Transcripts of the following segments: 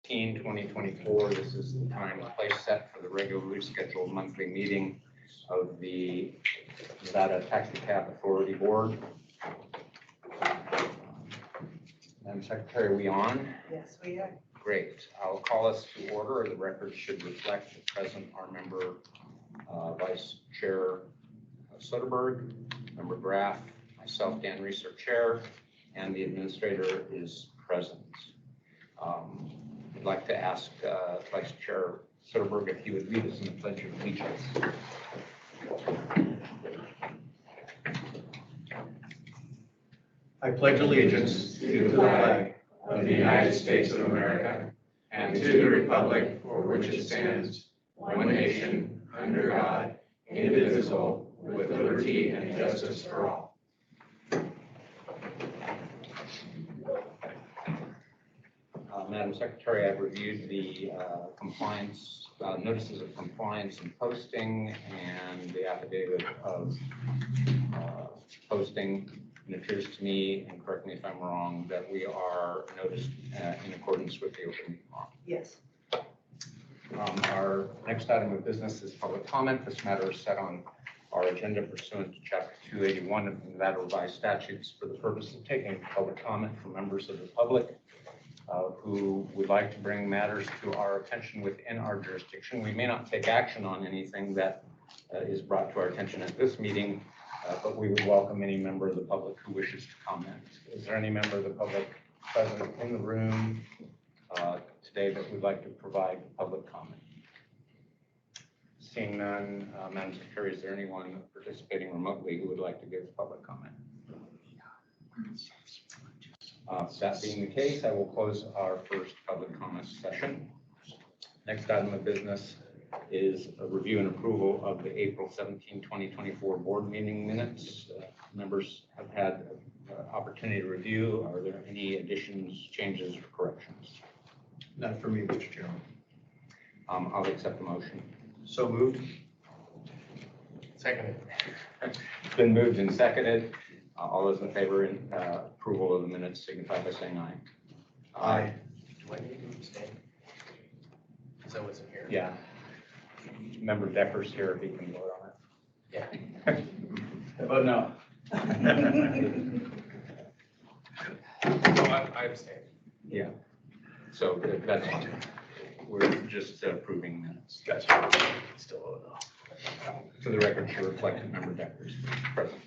15, 2024. This is the time and place set for the regularly scheduled monthly meeting of the Nevada Taxicab Authority Board. Madam Secretary, are we on? Yes, we are. Great. I'll call us to order. The record should reflect the present our member Vice Chair Soderberg, Member Graff, myself, Dan Reeser, Chair, and the Administrator is present. I'd like to ask Vice Chair Soderberg if he would lead us in the Pledge of Allegiance. I pledge allegiance to the flag of the United States of America and to the republic for which it stands, one nation, under God, indivisible, with liberty and justice for all. Madam Secretary, I've reviewed the compliance, notices of compliance and posting, and the affidavit of posting. It appears to me, and correct me if I'm wrong, that we are noticed in accordance with the open meeting law. Yes. Our next item of business is public comment. This matter is set on our agenda pursuant to Chapter 281 of the Nevada Revised Statutes for the purpose of taking public comment from members of the public who would like to bring matters to our attention within our jurisdiction. We may not take action on anything that is brought to our attention at this meeting, but we would welcome any member of the public who wishes to comment. Is there any member of the public present in the room today that would like to provide public comment? Seeing none, Madam Secretary, is there anyone participating remotely who would like to give public comment? That being the case, I will close our first public comment session. Next item of business is a review and approval of the April 17, 2024 board meeting minutes. Members have had opportunity to review. Are there any additions, changes, or corrections? Not for me, Mr. Chairman. I'll accept the motion. So moved. Seconded. It's been moved and seconded. All those in favor in approval of the minutes signify by saying aye. Aye. Do I need to abstain? Because I wasn't here. Yeah. Member Decker's here if he can vote on it. Yeah. How about now? No, I abstain. Yeah. So that's fine. We're just approving minutes. Gotcha. Still vote no. For the record, should reflect that Member Decker's present.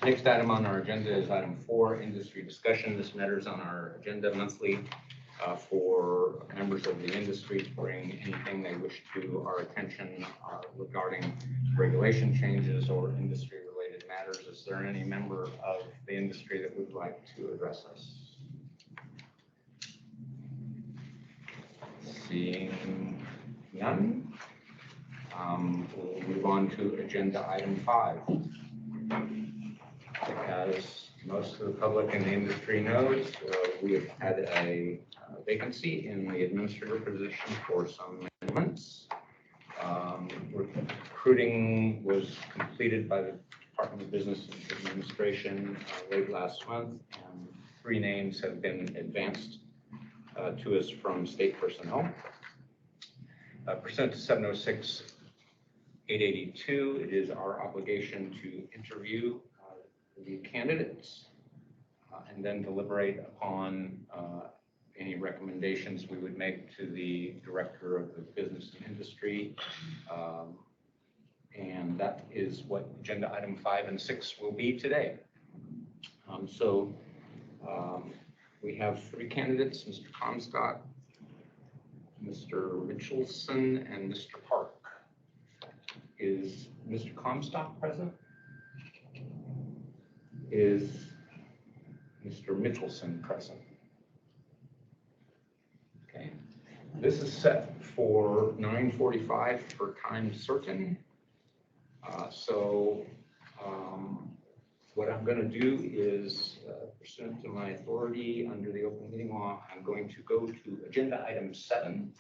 Next item on our agenda is item 4, industry discussion. This matter is on our agenda monthly for members of the industry to bring anything they wish to our attention regarding regulation changes or industry-related matters. Is there any member of the industry that would like to address us? Seeing none, we'll move on to agenda item 5. As most of the public in the industry knows, we have had a vacancy in the administrator position for some months. Recruiting was completed by the Department of Business Administration late last month, and 3 names have been advanced to us from state personnel. Pursuant to 706-882, it is our obligation to interview the candidates and then deliberate upon any recommendations we would make to the director of the business and industry. And that is what agenda item 5 and 6 will be today. We have 3 candidates, Mr. Comstock, Mr. Mitchelson, and Mr. Park. Is Mr. Comstock present? Is Mr. Mitchelson present? Okay. This is set for 9:45 for time certain. What I'm going to do is, pursuant to my authority under the open meeting law, I'm going to go to agenda item 7,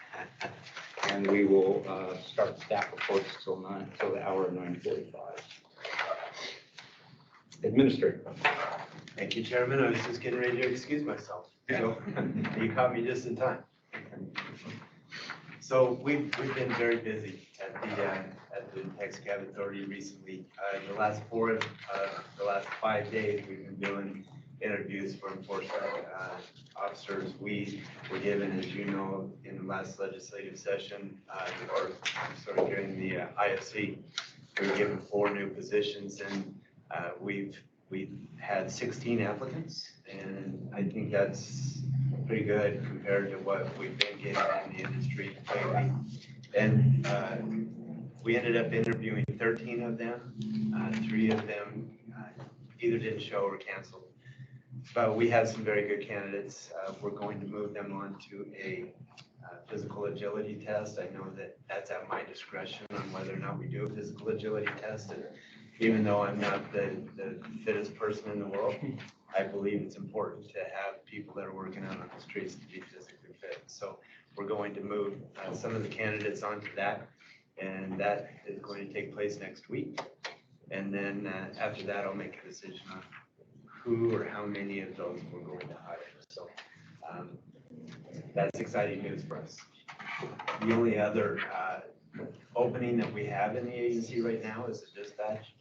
and we will start staff reports till the hour of 9:45. Administrator. Thank you, Chairman. I was just getting ready to excuse myself. So you caught me just in time. So we've been very busy at the Taxicab Authority recently. The last 5 days, we've been doing interviews for enforcement officers. We were given, as you know, in the last legislative session, during the IFC, we were given 4 new positions, and we've had 16 applicants, and I think that's pretty good compared to what we've been getting in the industry lately. And we ended up interviewing 13 of them. 3 of them either didn't show or canceled. But we had some very good candidates. We're going to move them on to a physical agility test. I know that that's at my discretion on whether or not we do a physical agility test. And even though I'm not the fittest person in the world, I believe it's important to have people that are working out on the streets to be physically fit. So we're going to move some of the candidates onto that, and that is going to take place next week. And then after that, I'll make a decision on who or how many of those we're going to hire. So that's exciting news for us. The only other opening that we have in the agency right now is the dispatch.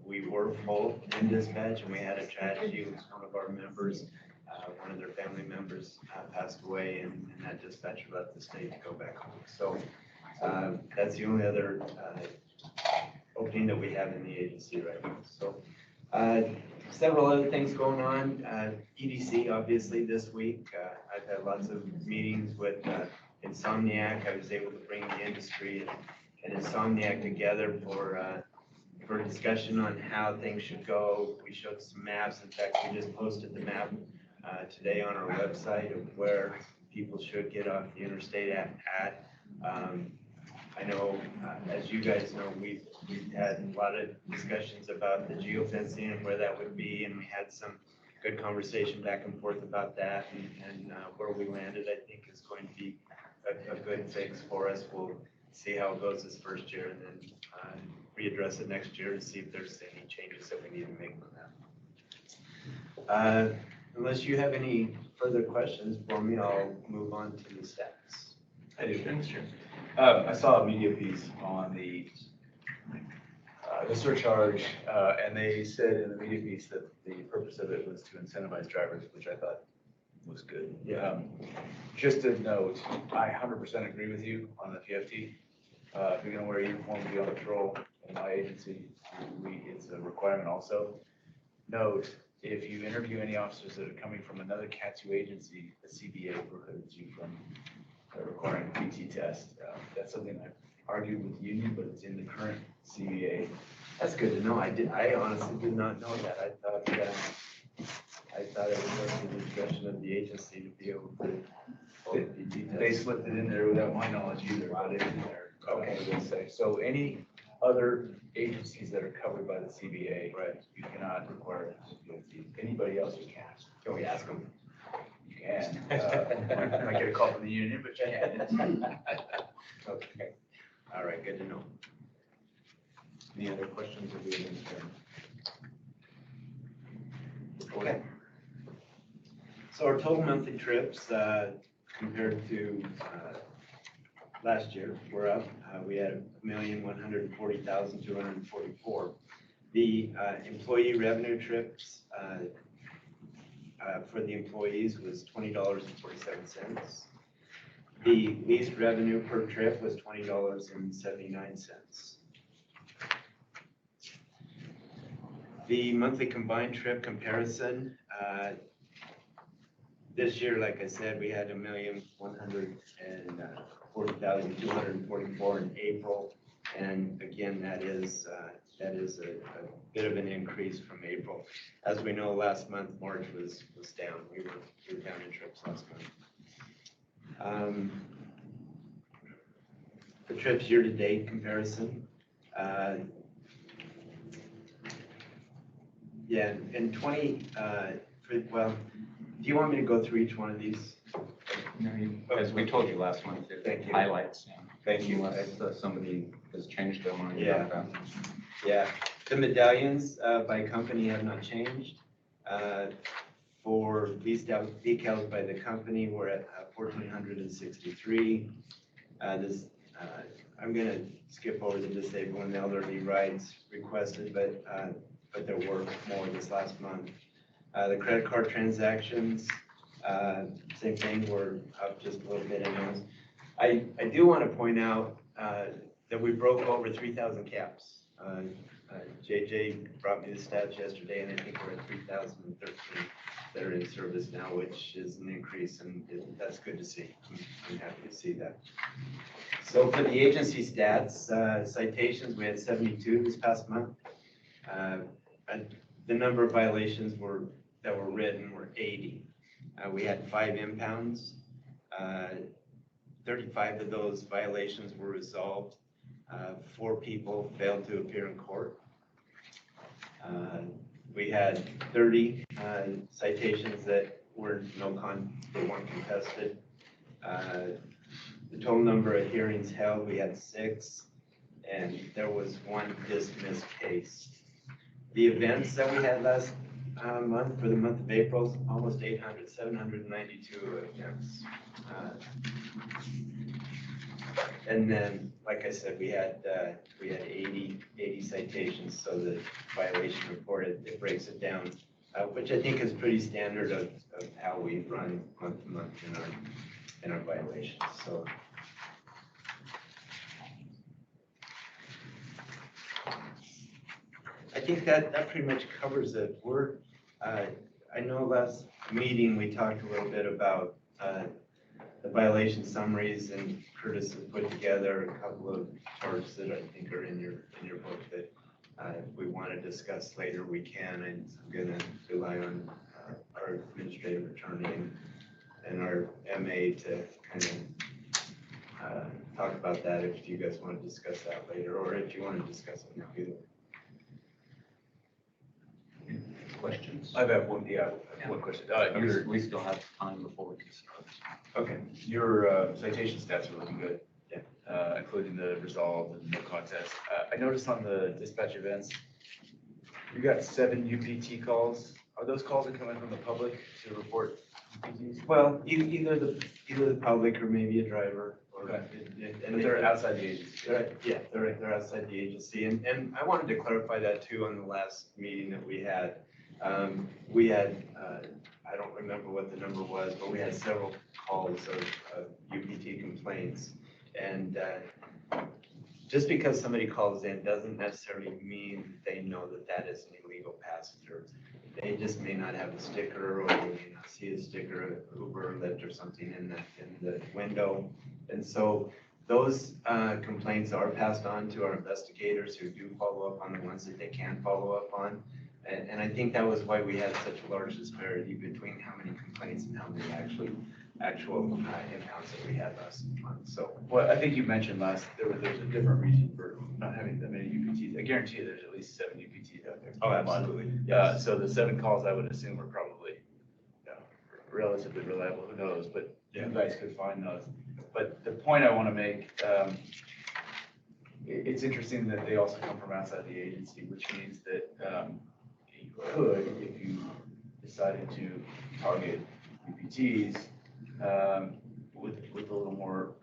We were full in dispatch, and we had a tragedy with one of our members. One of their family members passed away, and that dispatcher left the state to go back home. So that's the only other opening that we have in the agency right now. So several other things going on. EDC, obviously, this week. I've had lots of meetings with Insomniac. I was able to bring the industry and Insomniac together for discussion on how things should go. We showed some maps. In fact, we just posted the map today on our website of where people should get off the interstate at. I know, as you guys know, we've had a lot of discussions about the geofencing and where that would be, and we had some good conversation back and forth about that, and where we landed, I think, is going to be a good fix for us. We'll see how it goes this first year, and then readdress it next year and see if there's any changes that we need to make on that. Unless you have any further questions for me, I'll move on to the stats. I do, thanks, Chair. I saw a media piece on the surcharge, and they said in the media piece that the purpose of it was to incentivize drivers, which I thought was good. Yeah. Just a note, I 100% agree with you on the PFT. If you're gonna wear a uniform to be on patrol in my agency, it's a requirement also. Note, if you interview any officers that are coming from another Cat 2 agency, the CBA prohibits you from requiring a PT test. That's something I've argued with the union, but it's in the current CBA. That's good to know. I honestly did not know that. I thought it was up to the discretion of the agency to be able to. They slipped it in there without my knowledge either, but it's in there. Okay, I will say. So any other agencies that are covered by the CBA, Right. you cannot require PFT. Anybody else you can. Can we ask them? You can. Might get a call from the union, but you can. Okay. All right, good to know. Any other questions of the administrator? Okay. So our total monthly trips compared to last year, we're up. We had 1,140,244. The employee revenue trips for the employees was $20.47. The least revenue per trip was $20.79. The monthly combined trip comparison, this year, like I said, we had 1,140,244 in April, and again, that is a bit of an increase from April. As we know, last month March was down. We were down in trips last month. The trips year-to-date comparison. Yeah, in 20, well, do you want me to go through each one of these? No, as we told you last month, Thank you. highlights. Thank you. Unless somebody has changed their mind Yeah. about that. Yeah, the medallions by company have not changed. For leased out decals by the company, we're at 1,463. I'm gonna skip over the disabled and elderly rides requested, but there were more this last month. The credit card transactions, same thing, we're up just a little bit in those. I do want to point out that we broke over 3,000 caps. JJ brought me the stats yesterday, and I think we're at 3,013 that are in service now, which is an increase, and that's good to see. I'm happy to see that. So for the agency stats, citations, we had 72 this past month. And the number of violations that were written were 80. We had 5 impounds. 35 of those violations were resolved. 4 people failed to appear in court. We had 30 citations that were they weren't contested. The total number of hearings held, we had 6, and there was 1 dismissed case. The events that we had last month, for the month of April, almost 800, 792 events. And then, like I said, we had 80 citations, so the violation report, it breaks it down, which I think is pretty standard of how we run month to month in our violations. So I think that pretty much covers it. I know last meeting we talked a little bit about the violation summaries, and Curtis has put together a couple of charts that I think are in your book that if we want to discuss later, we can. I'm going to rely on our administrative attorney and our MA to kind of talk about that if you guys want to discuss that later, or if you want to discuss it now either. Questions? I have one, one question. We still have time before we can start. Okay, your citation stats are looking good. Yeah. Including the resolved and no contest. I noticed on the dispatch events, you got 7 UPT calls. Are those calls that come in from the public to report UPTs? Well, either the public or maybe a driver. Okay. And But they're outside the agency. They're outside the agency. And I wanted to clarify that too on the last meeting that we had. I don't remember what the number was, but we had several calls of UPT complaints. And just because somebody calls in doesn't necessarily mean they know that is an illegal passenger. They just may not have a sticker, or they may not see a sticker of Uber or Lyft or something in the window. And so those complaints are passed on to our investigators, who do follow up on the ones that they can follow up on. And I think that was why we had such a large disparity between how many complaints and how many actual impounds that we had last month. So, Well, I think you mentioned there's a different reason for not having that many UPTs. I guarantee you there's at least 7 UPTs out there. oh, absolutely. So the 7 calls I would assume are probably relatively reliable. Who knows? But you guys could find those. But the point I want to make, it's interesting that they also come from outside the agency, which means that you could, if you decided to target UPTs with a little more,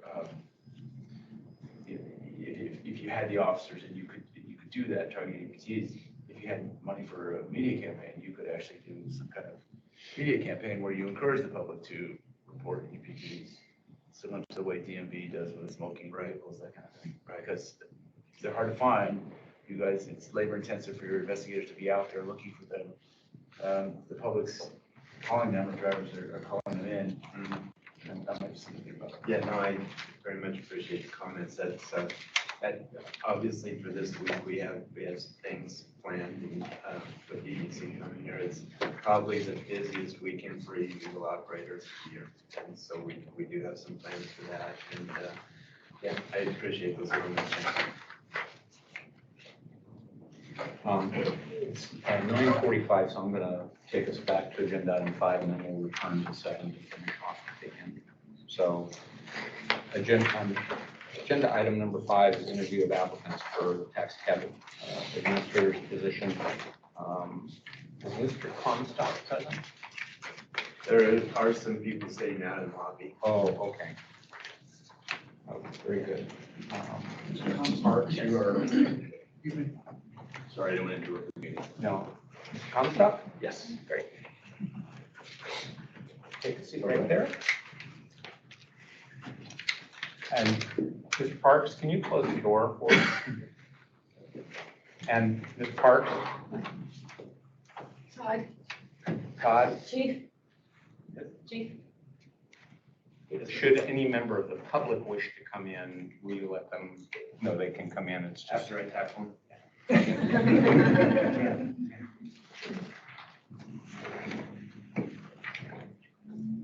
if you had the officers and you could do that, targeting UPTs. If you had money for a media campaign, you could actually do some kind of media campaign where you encourage the public to report UPTs, similar to the way DMV does with smoking vehicles, that kind of thing. Right? Because they're hard to find. You guys, it's labor intensive for your investigators to be out there looking for them. The public's calling them, the drivers are calling them in. And that might be something to think about. Yeah, no, I very much appreciate the comments. That obviously for this week we have some things planned, and with the agency coming here, it's probably the busiest weekend for illegal operators here, and so we do have some plans for that. And yeah, I appreciate those comments. It's 9:45, so I'm going to take us back to agenda item 5, and then we'll return to 7 to finish off at the end. So agenda item number 5 is interview of applicants for the Taxicab administrator's position. Is Mr. Comstock present? There are some people sitting out in the lobby. Oh, okay. Oh, very good. Mr. Parks, you are, Sorry, I didn't want to interrupt the meeting. no. Mr. Comstock? Yes. Great. Take a seat right there. And Mr. Parks, can you close the door for us? And Mr. Parks, Todd, Todd, Chief. Chief. should any member of the public wish to come in, will you let them know they can come in? It's just. After I tap one.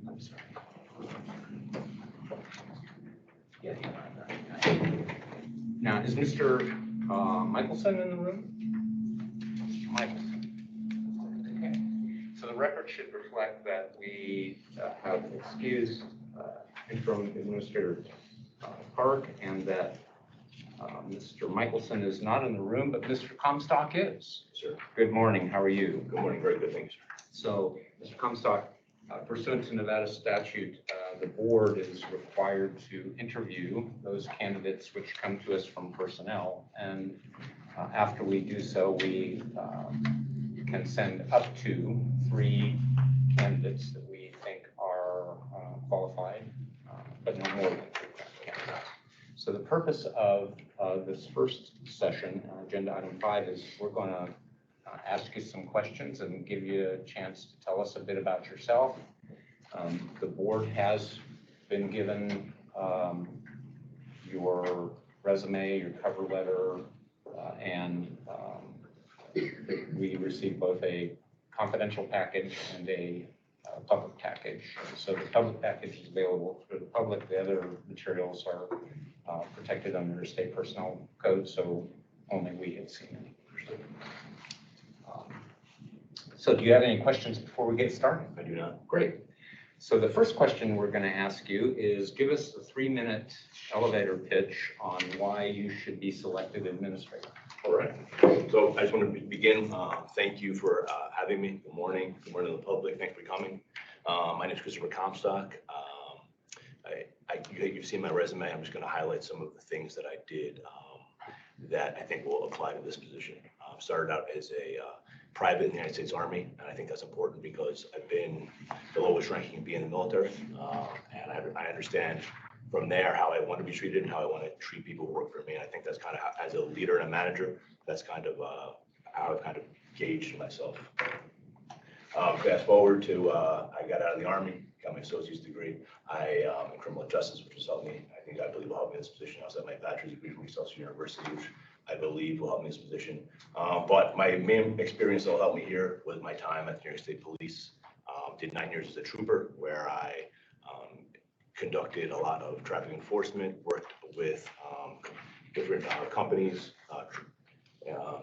I'm sorry. Now, is Mr. Michelson in the room? Mr. Michelson. Okay. So the record should reflect that we have excused interim administrator Park and that Mr. Michelson is not in the room, but Mr. Comstock is. Sir. Good morning. How are you? Good morning. Very good. Thanks, sir. So, Mr. Comstock, pursuant to Nevada statute, the board is required to interview those candidates which come to us from personnel. And after we do so, we can send up to 3 candidates that we think are qualified, but no more than 3 candidates. So the purpose of this first session, agenda item 5, is we're going to ask you some questions and give you a chance to tell us a bit about yourself. The board has been given your resume, your cover letter, and we received both a confidential package and a public package. So the public package is available for the public. The other materials are protected under state personnel code, so only we have seen it. So do you have any questions before we get started? I do not. Great. So the first question we're going to ask you is give us a 3-minute elevator pitch on why you should be selected administrator. All right. So I just want to begin. Thank you for having me. Good morning. Good morning to the public. Thanks for coming. My name is Christopher Comstock. You've seen my resume. I'm just going to highlight some of the things that I did that I think will apply to this position. Started out as a private in the United States Army, and I think that's important because I've been the lowest ranking being in the military, and I understand from there how I want to be treated and how I want to treat people who work for me. And I think that's kind of how, as a leader and a manager, that's kind of how I've kind of gauged myself. Fast forward to I got out of the Army, got my associate's degree. In criminal justice, which has helped me. I believe will help me in this position. I also have my bachelor's degree from Excelsior University, which I believe will help me in this position. But my main experience that will help me here was my time at the New York State Police. Did 9 years as a trooper, where I conducted a lot of traffic enforcement, worked with different companies,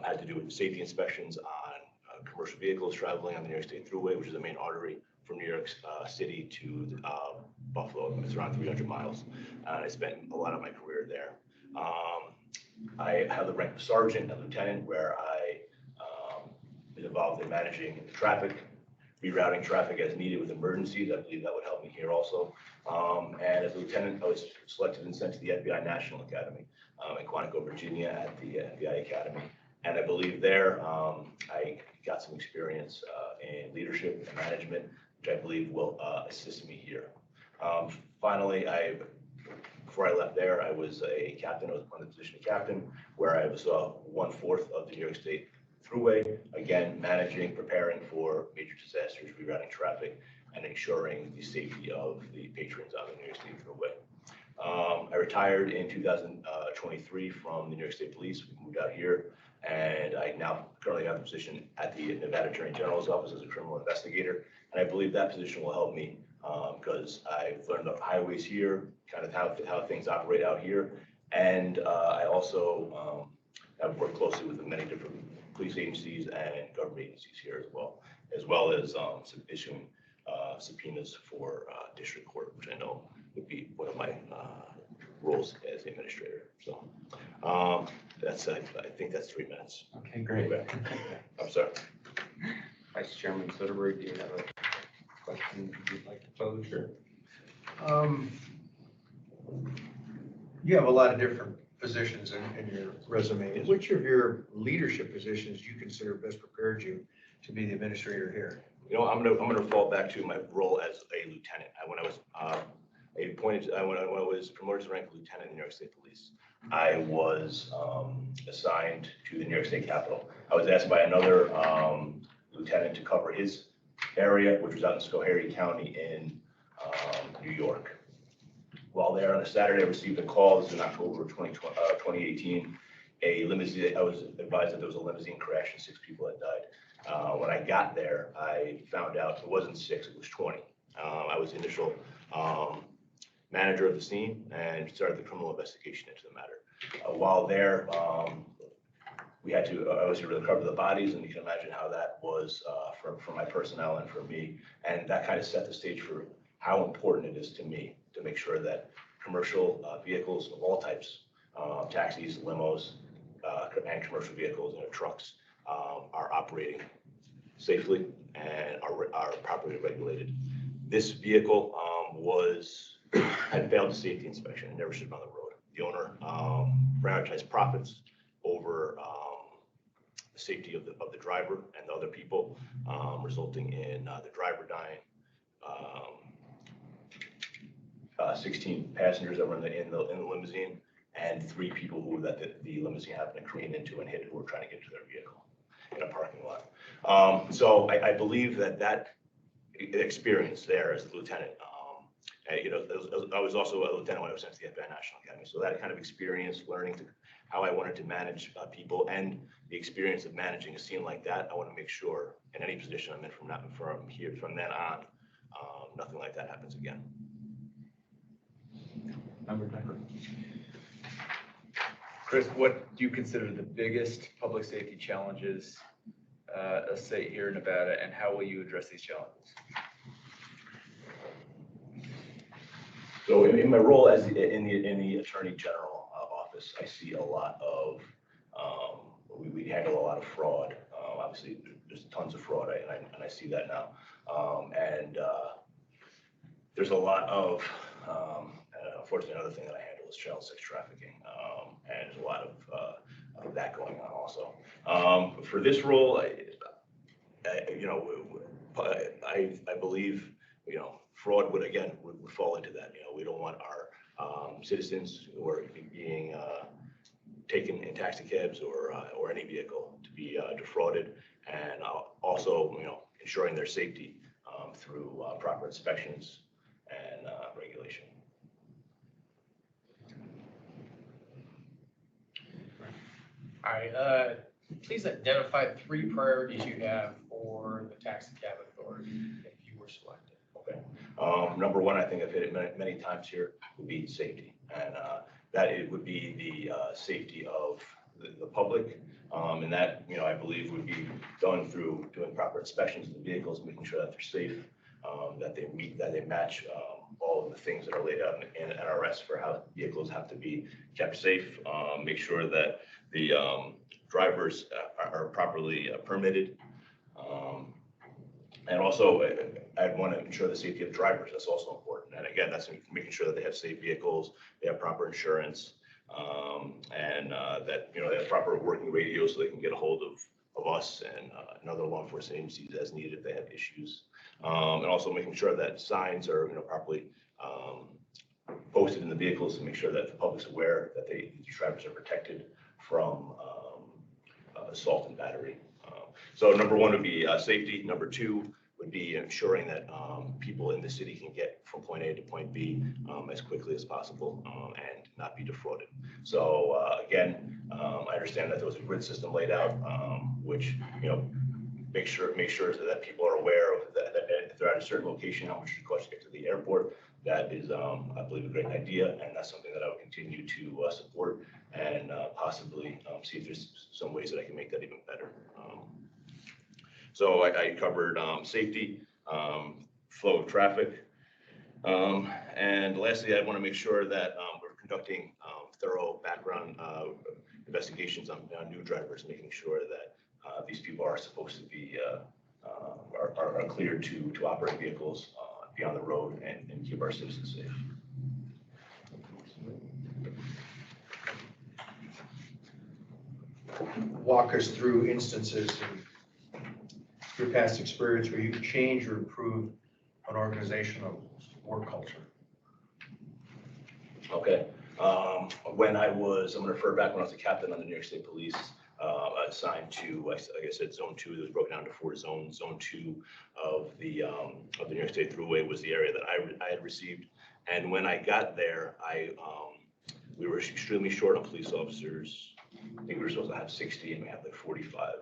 had to do with safety inspections on commercial vehicles traveling on the New York State Thruway, which is the main artery from New York City to Buffalo. It's around 300 miles. I spent a lot of my career there. I have the rank of sergeant and lieutenant, where I was involved in managing traffic, rerouting traffic as needed with emergencies. I believe that would help me here also. And as a lieutenant, I was selected and sent to the FBI National Academy in Quantico, Virginia, at the FBI Academy. And I believe there I got some experience in leadership and management, which I believe will assist me here. Finally, before I left there, I was a captain. I was on the position of captain, where I was 1/4 of the New York State Thruway, again, managing, preparing for major disasters, rerouting traffic, and ensuring the safety of the patrons on the New York State Thruway. I retired in 2023 from the New York State Police. We moved out here, and I now currently have a position at the Nevada Attorney General's office as a criminal investigator. And I believe that position will help me because I've learned the highways here, kind of how things operate out here. And I also have worked closely with many different police agencies and government agencies here as well as issuing subpoenas for district court, which I know would be one of my roles as the administrator. So that's I think that's 3 minutes. Okay, great. Okay. I'm sorry. Vice Chairman Soderberg, do you have a question you'd like to pose? Sure. You have a lot of different positions in your resume. Which of your leadership positions do you consider best prepared you to be the administrator here? You know, I'm gonna fall back to my role as a lieutenant. When I was when I was promoted to rank of lieutenant in the New York State Police, I was assigned to the New York State Capitol. I was asked by another lieutenant to cover his area, which was out in Schoharie County in New York. While there on a Saturday, I received a call. This is in October of 2018. A limousine. I was advised that there was a limousine crash and 6 people had died. When I got there, I found out it wasn't 6, it was 20. I was the initial manager of the scene and started the criminal investigation into the matter. While there, we had to obviously recover the bodies, and you can imagine how that was for my personnel and for me. And that kind of set the stage for how important it is to me to make sure that commercial vehicles of all types, taxis, limos, and commercial vehicles and trucks are operating safely and are properly regulated. This vehicle had failed a safety inspection and never should have been on the road. The owner prioritized profits over the safety of the driver and the other people, resulting in the driver dying. 16 passengers that were in the limousine, and 3 people who the limousine happened to careen into and hit, who were trying to get to their vehicle in a parking lot. So I believe that experience there as a lieutenant, you know, I was also a lieutenant when I was sent to the FBI National Academy. So that kind of experience, learning how I wanted to manage people, and the experience of managing a scene like that, I want to make sure in any position I'm in from then on, nothing like that happens again. Chris, what do you consider the biggest public safety challenges, let's say here in Nevada, and how will you address these challenges? So in my role as in the Attorney General office, I see a lot of we handle a lot of fraud. Obviously, there's tons of fraud, and I see that now. There's a lot of unfortunately, another thing that I handle is child sex trafficking, and there's a lot of that going on also. For this role, I believe, you know, fraud would fall into that. You know, we don't want our citizens who are being taken in taxicabs or any vehicle to be defrauded, and also, you know, ensuring their safety through proper inspections and regulation. All right, please identify 3 priorities you have for the Taxicab Authority if you were selected. Okay. Number 1, I think I've hit it many times here, would be safety, and that it would be the safety of the public, and that, you know, I believe would be done through doing proper inspections of the vehicles, making sure that they're safe, that they match all of the things that are laid out in NRS for how vehicles have to be kept safe. Make sure that the drivers are properly permitted, and also I'd want to ensure the safety of drivers. That's also important. And again, that's making sure that they have safe vehicles, they have proper insurance, and that, you know, they have proper working radios so they can get a hold of us and other law enforcement agencies as needed if they have issues. And also making sure that signs are, you know, properly posted in the vehicles to make sure that the public's aware that these drivers are protected from assault and battery. So number 1 would be safety. Number 2 would be ensuring that people in the city can get from point A to point B as quickly as possible and not be defrauded. So again, I understand that there was a grid system laid out, which, you know, make sure that people are aware of that if they're at a certain location, how much it costs to get to the airport. That is, I believe, a great idea, and that's something that I would continue to support and possibly see if there's some ways that I can make that even better. So I covered safety, flow of traffic, and lastly, I want to make sure that we're conducting thorough background investigations on new drivers, making sure that these people are supposed to be are cleared to operate vehicles be on the road and keep our citizens safe. Walk us through instances in your past experience where you've changed or improved an organizational work culture. Okay. I'm going to refer back when I was a captain on the New York State Police, assigned to, like I said, Zone 2. It was broken down to 4 zones. Zone 2 of the New York State Thruway was the area that I had received. And when I got there, we were extremely short on police officers. I think we were supposed to have 60 and we had like 45.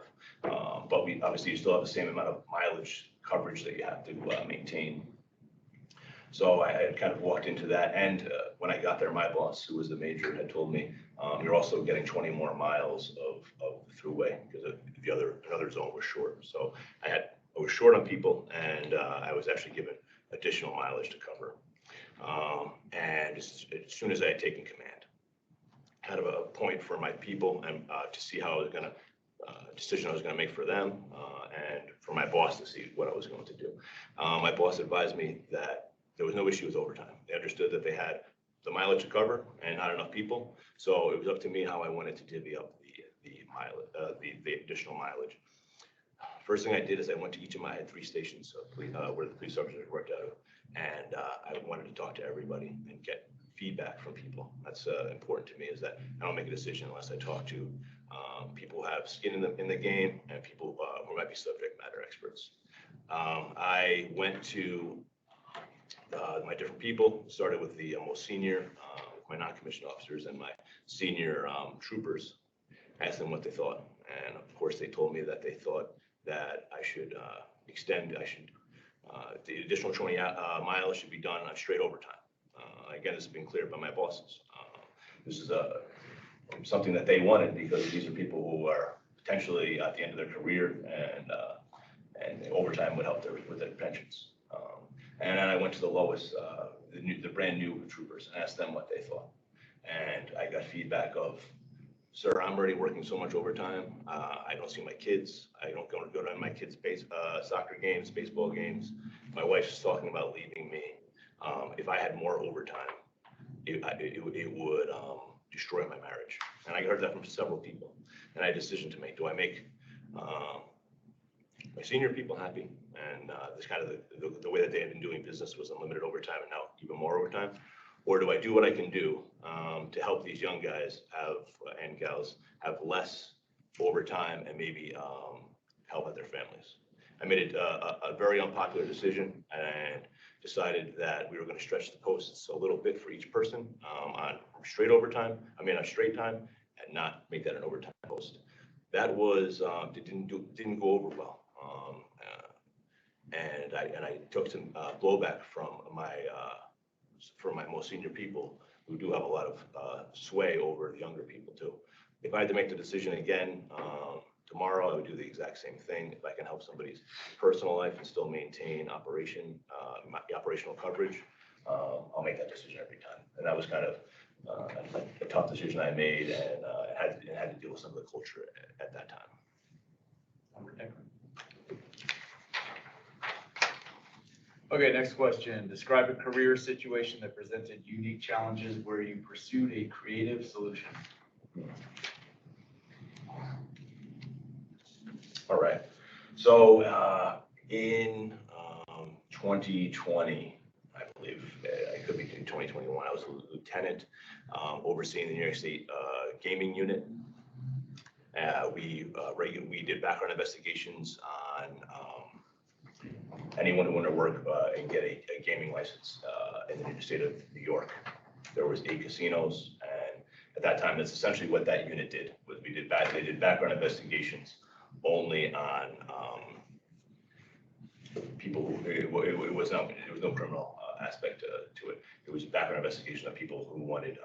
But we obviously you still have the same amount of mileage coverage that you have to maintain. So I had kind of walked into that, and when I got there, my boss, who was the major, had told me, you're also getting 20 more miles of the thruway because another zone was short. So I was short on people, and I was actually given additional mileage to cover. And as soon as I had taken command, kind of a point for my people and to see how I was going to decision I was going to make for them, and for my boss to see what I was going to do. My boss advised me that there was no issue with overtime. They understood that they had the mileage to cover and not enough people. So it was up to me how I wanted to divvy up the additional mileage. First thing I did is I went to each of my, I had 3 stations where the police officers worked out of, and I wanted to talk to everybody and get feedback from people. That's important to me, is that I don't make a decision unless I talk to people who have skin in the game and people who might be subject matter experts. I went to my different people, started with the most senior, my non-commissioned officers and my senior troopers, asked them what they thought. And of course, they told me that they thought that I should the additional 20 miles should be done on straight overtime. Again, this has been cleared by my bosses. This is something that they wanted because these are people who are potentially at the end of their career, and overtime would help with their pensions. And then I went to the lowest, the brand new troopers, and asked them what they thought. And I got feedback of, sir, I'm already working so much overtime. I don't see my kids. I don't go to my kids' soccer games, baseball games. My wife's talking about leaving me. If I had more overtime, it would destroy my marriage. And I heard that from several people. And I had a decision to make. Do I make my senior people happy? And this kind of the way that they had been doing business was unlimited overtime and now even more overtime. Or do I do what I can do to help these young guys and gals have less overtime and maybe help out their families? I made it a very unpopular decision and decided that we were going to stretch the posts a little bit for each person on straight time, and not make that an overtime post. That was didn't go over well, and I took some blowback from my most senior people who do have a lot of sway over the younger people too. If I had to make the decision again tomorrow, I would do the exact same thing. If I can help somebody's personal life and still maintain operational coverage, I'll make that decision every time. And that was kind of a tough decision I made, and had to deal with some of the culture at that time. Okay, next question. Describe a career situation that presented unique challenges where you pursued a creative solution. All right. So in 2020, I believe, I could be in 2021, I was a lieutenant overseeing the New York State gaming unit. We did background investigations on anyone who wanted to work and get a gaming license in the state of New York. There was 8 casinos, and at that time, that's essentially what that unit did. Was they did background investigations only on people who it was no criminal aspect to it. It was a background investigation of people who wanted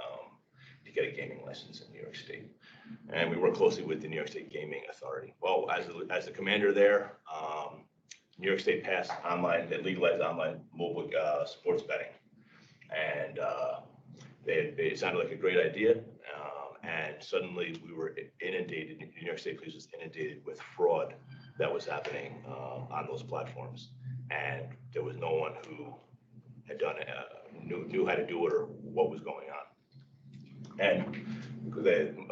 to get a gaming license in New York State, and we worked closely with the New York State Gaming Authority. Well, as the commander there, New York State passed they legalized online mobile sports betting, and it sounded like a great idea. And suddenly we were inundated, New York State Police was inundated with fraud that was happening on those platforms. And there was no one who had done it, knew how to do it or what was going on. And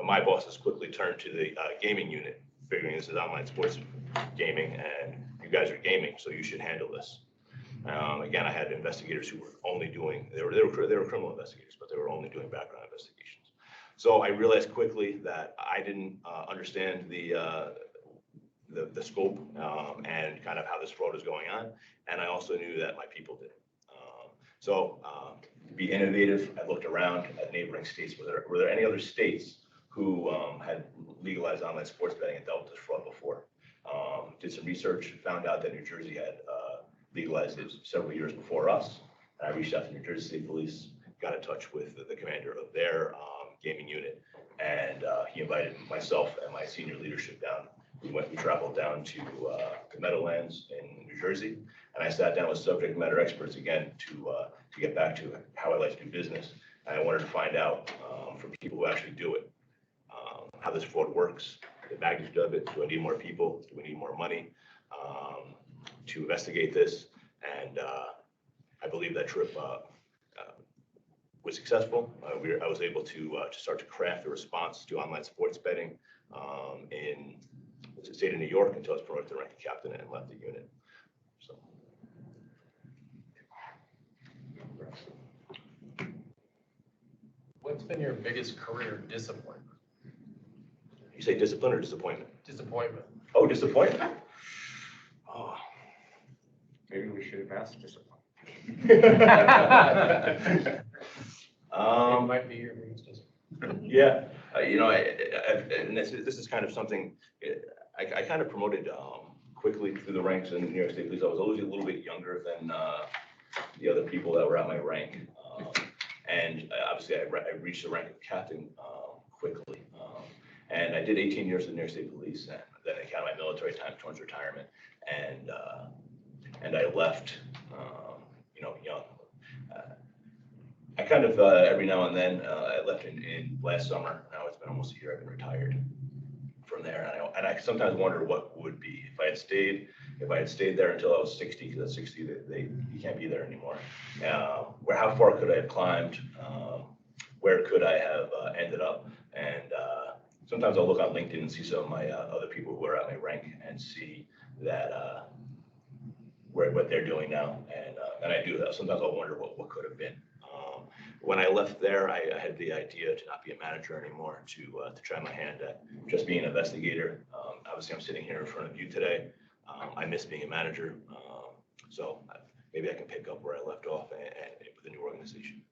my bosses quickly turned to the gaming unit, figuring this is online sports gaming and you guys are gaming, so you should handle this. Again, I had investigators who were only doing, they were criminal investigators, but they were only doing background investigations. So I realized quickly that I didn't understand the scope and kind of how this fraud was going on. And I also knew that my people did. So to be innovative, I looked around at neighboring states. Were there any other states who had legalized online sports betting and dealt with this fraud before? Did some research, found out that New Jersey had legalized it several years before us. And I reached out to New Jersey State Police, got in touch with the commander of their gaming unit, and he invited myself and my senior leadership down. We traveled down to Meadowlands in New Jersey, and I sat down with subject matter experts again to get back to how I like to do business. And I wanted to find out from people who actually do it, how this fraud works, the magnitude of it. Do I need more people? Do we need more money to investigate this? And I believe that trip was successful. I was able to start to craft a response to online sports betting in the state of New York until I was promoted to rank of captain and left the unit. So. What's been your biggest career disappointment? You say discipline or disappointment? Disappointment. Oh, disappointment. Oh. Maybe we should have asked discipline. It might be your biggest disappointment. Yeah, and this is kind of something I kind of promoted quickly through the ranks in New York State Police. I was always a little bit younger than the other people that were at my rank, and obviously I reached the rank of captain quickly. And I did 18 years in the New York State Police, and then I counted my military time towards retirement, and I left, young. I kind of every now and then I left in last summer. Now it's been almost a year. I've been retired from there, and I sometimes wonder what would be if I had stayed. If I had stayed there until I was 60, because at 60 you can't be there anymore. How far could I have climbed? Where could I have ended up? And sometimes I'll look on LinkedIn and see some of my other people who are at my rank and see that what they're doing now. And I do. Sometimes I'll wonder what could have been. When I left there, I had the idea to not be a manager anymore, to try my hand at just being an investigator. Obviously, I'm sitting here in front of you today. I miss being a manager, so maybe I can pick up where I left off and with a new organization.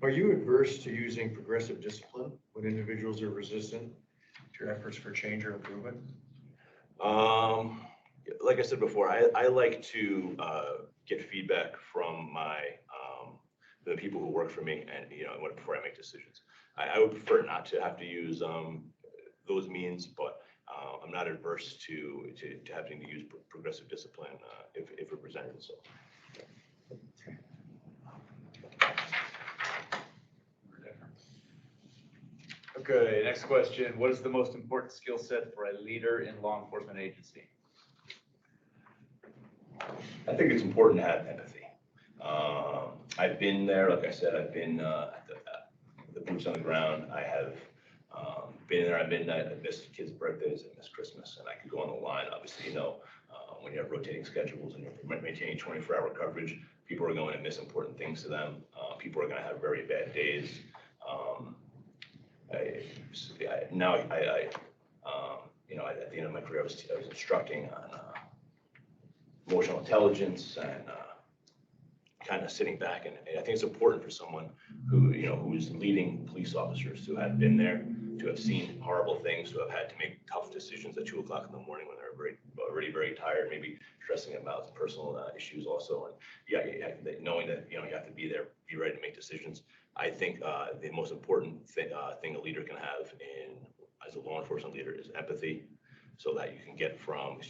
Are you adverse to using progressive discipline when individuals are resistant to your efforts for change or improvement? Like I said before, I like to get feedback from the people who work for me, and before I make decisions. I would prefer not to have to use those means, but I'm not adverse to having to use progressive discipline if it presented itself. Okay, next question. What is the most important skill set for a leader in law enforcement agency? I think it's important to have empathy. I've been there, like I said, I've been at the boots on the ground. I have been there at midnight. I missed kids' birthdays. I missed Christmas, and I could go on the line. Obviously, when you have rotating schedules and you're maintaining 24-hour coverage, people are going to miss important things to them. People are going to have very bad days. At the end of my career, I was instructing on emotional intelligence and kind of sitting back. And I think it's important for someone who is leading police officers to have been there, to have seen horrible things, to have had to make tough decisions at 2 o'clock in the morning when they're already very tired, maybe stressing about personal issues also. And knowing that you have to be there, be ready to make decisions. I think the most important thing a leader can have as a law enforcement leader is empathy, so that you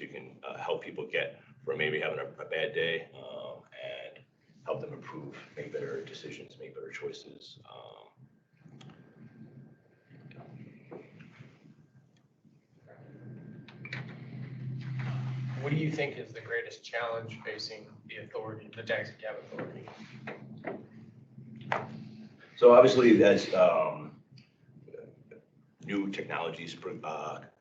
can help people get from maybe having a bad day and help them improve, make better decisions, make better choices. what do you think is the greatest challenge facing the authority, the taxi cab authority? So obviously, as new technologies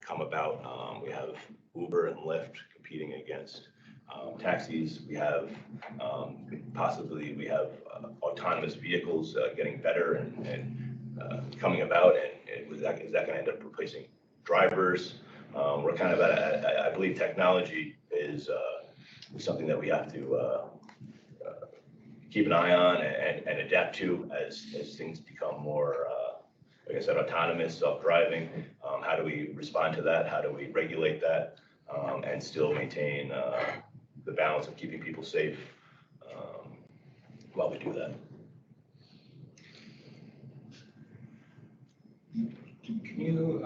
come about, we have Uber and Lyft competing against taxis. We have possibly autonomous vehicles getting better and coming about. And is that going to end up replacing drivers? We're kind of I believe technology is something that we have to keep an eye on and adapt to as things become more, like I said, autonomous, self-driving. How do we respond to that? How do we regulate that and still maintain the balance of keeping people safe while we do that? Can you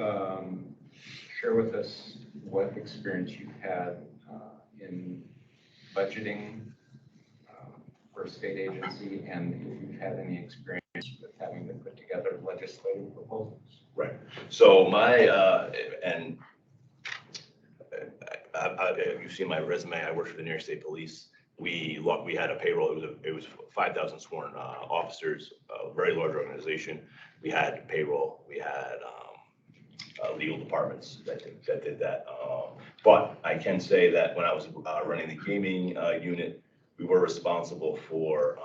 share with us what experience you've had in budgeting for a state agency, and if you've had any experience with having to put together legislative proposals? Right. So you've seen my resume. I worked for the New York State Police. We had a payroll. It was 5,000 sworn officers, a very large organization. We had payroll. We had legal departments that did that. But I can say that when I was running the gaming unit, we were responsible for.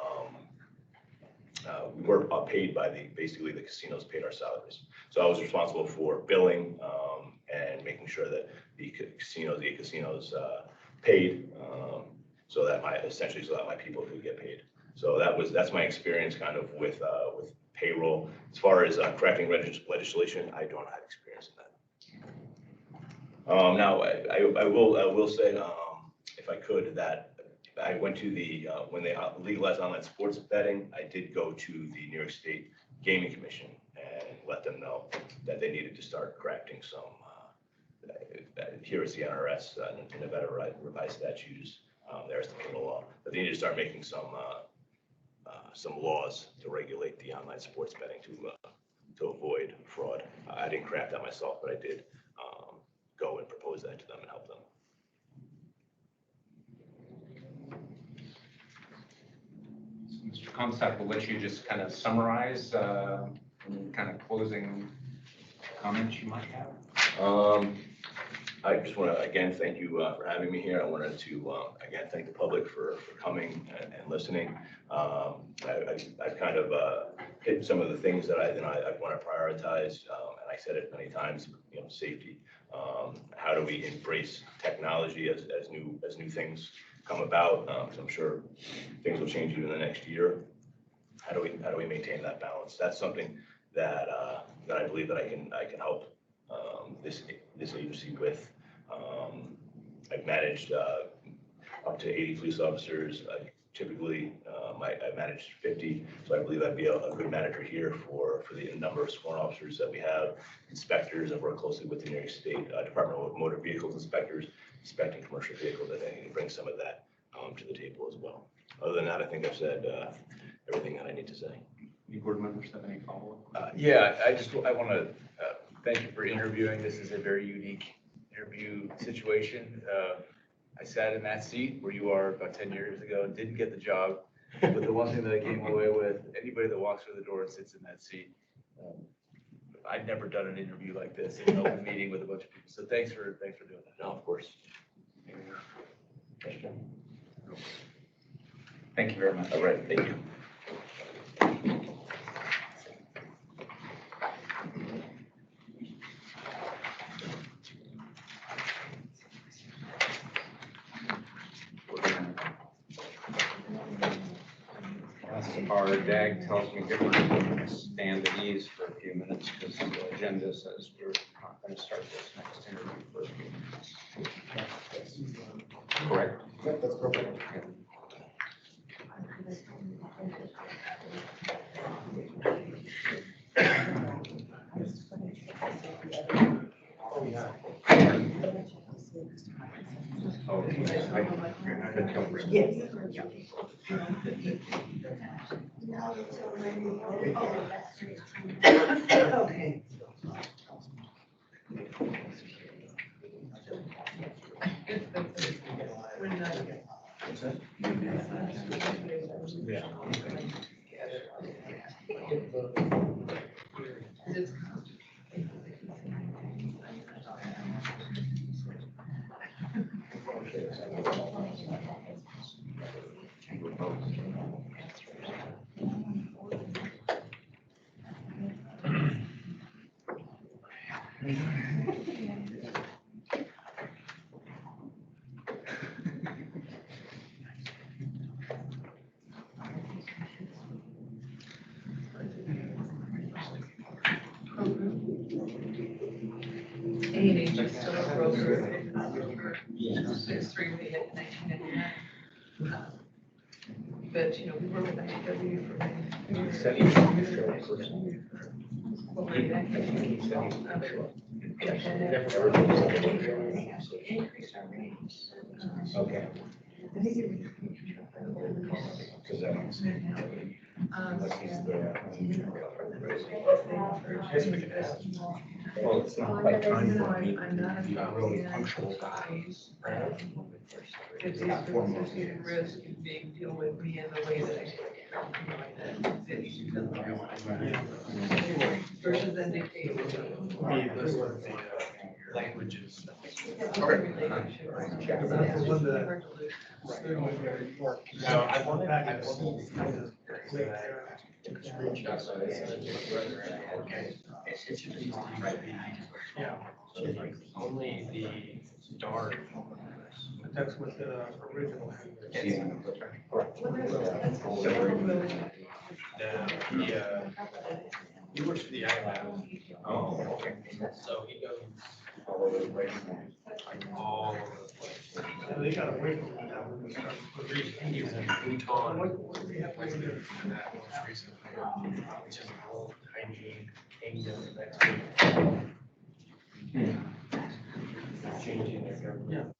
We were paid by basically the casinos paid our salaries. So I was responsible for billing and making sure that the casinos paid so that my people could get paid. So that's my experience kind of with payroll. As far as crafting legislation, I don't have experience in that. Now I will say, if I could, that I went to when they legalized online sports betting, I did go to the New York State Gaming Commission and let them know that they needed to start crafting some, here is the NRS, in Nevada revised statutes, there's the penal law, but they need to start making some laws to regulate the online sports betting to avoid fraud. I didn't craft that myself, but I did go and propose that to them and help them. Mr. Comstock, we'll let you just kind of summarize any kind of closing comments you might have. I just want to again thank you for having me here. I wanted to again thank the public for coming and listening. I've kind of hit some of the things that I want to prioritize, and I said it many times. Safety. How do we embrace technology as new things come about? Because I'm sure things will change even the next year. How do we maintain that balance? That's something that I believe that I can help this agency with. I've managed up to 80 police officers. Typically, I managed 50, so I believe I'd be a good manager here for the number of sworn officers that we have. Inspectors, I work closely with the New York State Department of Motor Vehicles inspectors, inspecting commercial vehicles. I think I can bring some of that to the table as well. Other than that, I think I've said everything that I need to say. Any board members have any follow-up? Yeah, I want to thank you for interviewing. This is a very unique interview situation. I sat in that seat where you are about 10 years ago and didn't get the job. But the one thing that I came away with, anybody that walks through the door and sits in that seat, I'd never done an interview like this in an open meeting with a bunch of people. So thanks for doing that. No, of course. Thank you very much. All right, thank you. Our DAG tells me that we're going to stand at ease for a few minutes because the agenda says we're not going to start this next interview for a few minutes. Correct? Yep, that's perfect. Oh, yeah. Okay. A&H is still a broker. There's three we hit in 1999. But, you know, we were with ITW for many years. Well, we're back in- Increased our rates. Okay. I think it was- Because I don't see. Well, it's not like time for me. I'm not a Really punctual. It is associated risk of being deal with me in the way that I. Versus then dictate. Languages. No, I want back at Yeah, only the dark. But that's what the original. He works for the IMF. Oh, okay. So he goes all over the place. So they got away from that when we started. He was in Bhutan. That most recently, which is a whole hygiene kingdom. Changing their government.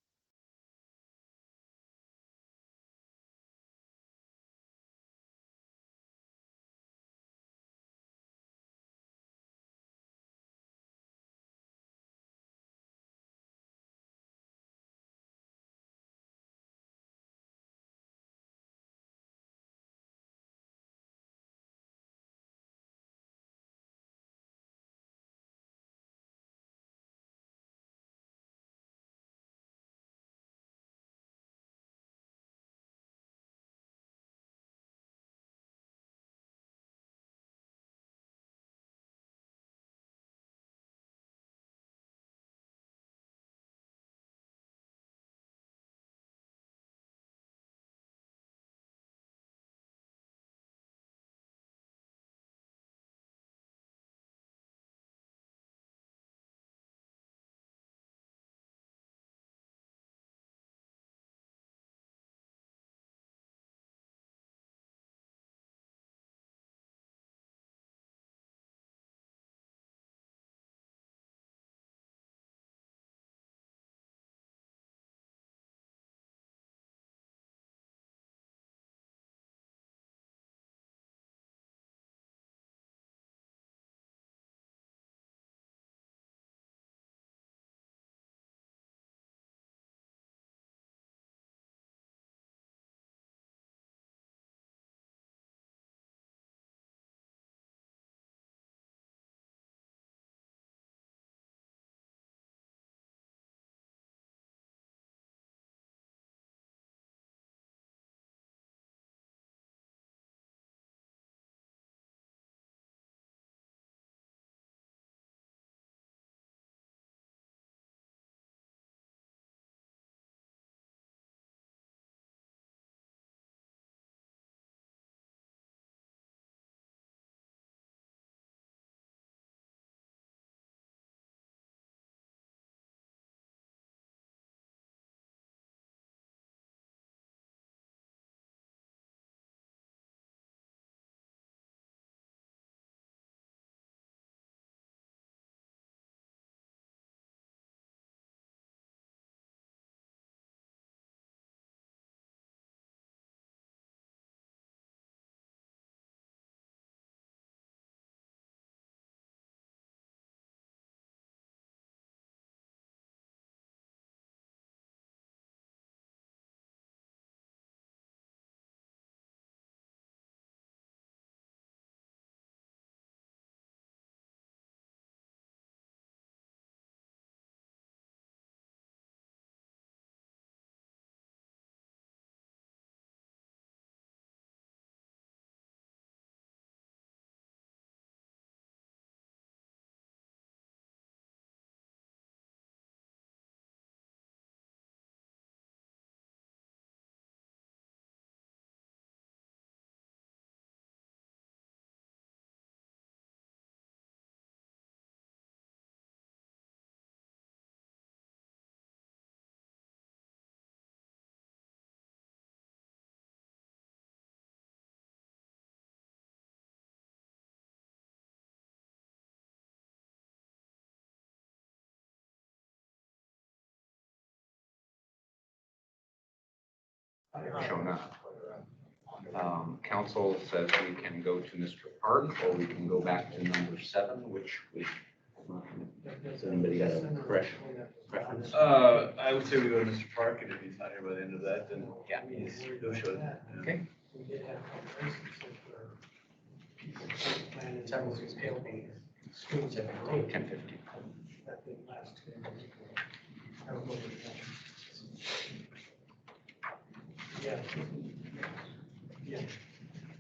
have shown up. Council says we can go to Mr. Park, or we can go back to number 7, which we, does anybody have a preference? I would say we go to Mr. Park, and if he's not here by the end of that, then Yeah. he'll show it. Okay. We did have conversations where people planning several schools at the road. 10:50. That didn't last too long. I don't know what it was. Yeah. Yeah.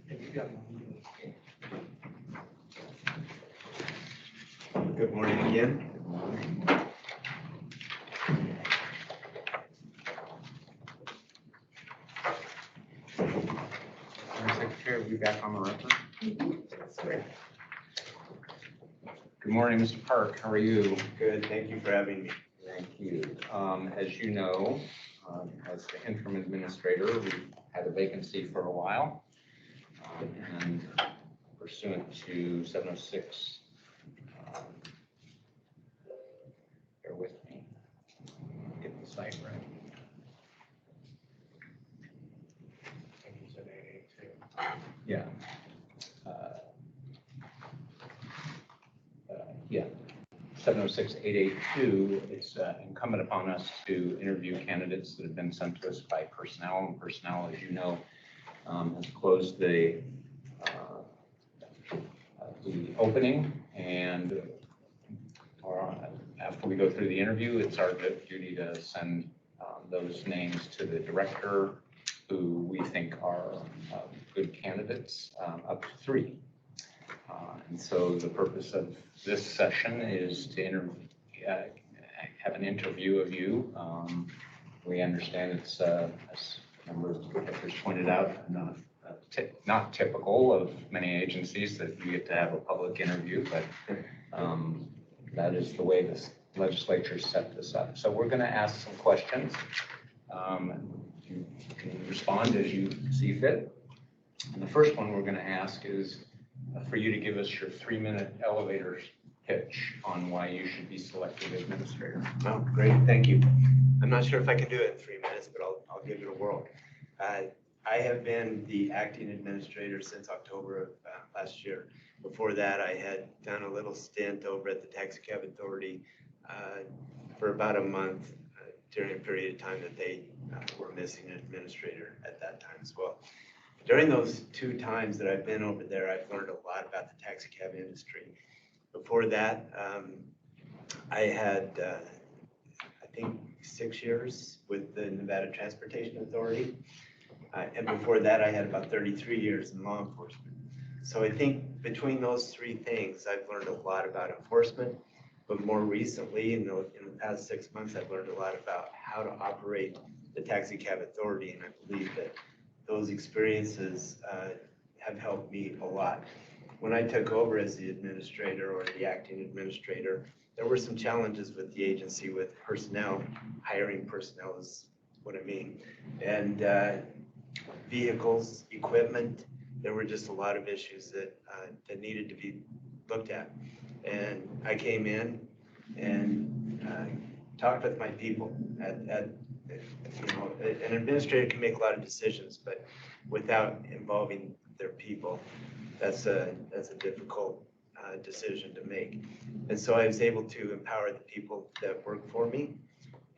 And you got one. Good morning again. Secretary, will be back on the record. That's great. Good morning, Mr. Park. How are you? Good, thank you for having me. Thank you. As you know, as the interim administrator, we've had a vacancy for a while. And pursuant to 706, bear with me, get the site right. Yeah. Yeah. 706-882, it's incumbent upon us to interview candidates that have been sent to us by personnel, and personnel, as you know, has closed the opening, and after we go through the interview, it's our duty to send those names to the director who we think are good candidates, up to 3. And so the purpose of this session is to have an interview of you. We understand it's, as a number of directors pointed out, not typical of many agencies that you get to have a public interview, but that is the way this legislature set this up. So we're going to ask some questions. You can respond as you see fit. And the first one we're going to ask is for you to give us your 3-minute elevator pitch on why you should be selected administrator. Oh, great, thank you. I'm not sure if I can do it in 3 minutes, but I'll give it a whirl. I have been the acting administrator since October of last year. Before that, I had done a little stint over at the Taxicab Authority for about a month during a period of time that they were missing an administrator at that time as well. During those 2 times that I've been over there, I've learned a lot about the taxicab industry. Before that, I had, I think, 6 years with the Nevada Transportation Authority. And before that, I had about 33 years in law enforcement. So I think between those 3 things, I've learned a lot about enforcement. But more recently, in the past 6 months, I've learned a lot about how to operate the Taxicab Authority. And I believe that those experiences have helped me a lot. When I took over as the administrator or the acting administrator, there were some challenges with the agency with personnel. Hiring personnel is what I mean. And vehicles, equipment, there were just a lot of issues that needed to be looked at. And I came in and talked with my people an administrator can make a lot of decisions, but without involving their people, that's a difficult decision to make. And so I was able to empower the people that work for me,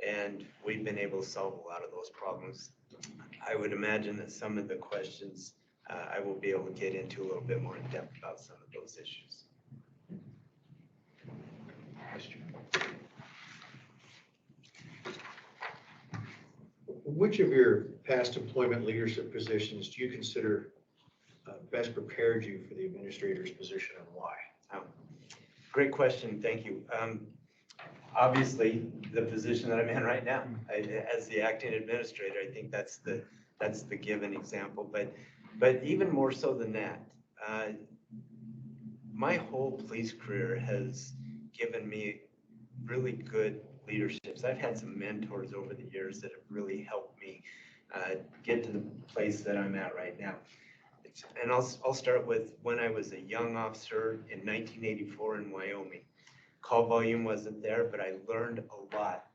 and we've been able to solve a lot of those problems. I would imagine that some of the questions I will be able to get into a little bit more in depth about some of those issues. Which of your past employment leadership positions do you consider best prepared you for the administrator's position, and why? Great question, thank you. Obviously, the position that I'm in right now, as the acting administrator, I think that's the given example. But even more so than that, my whole police career has given me really good leaderships. I've had some mentors over the years that have really helped me get to the place that I'm at right now. And I'll start with when I was a young officer in 1984 in Wyoming. Call volume wasn't there, but I learned a lot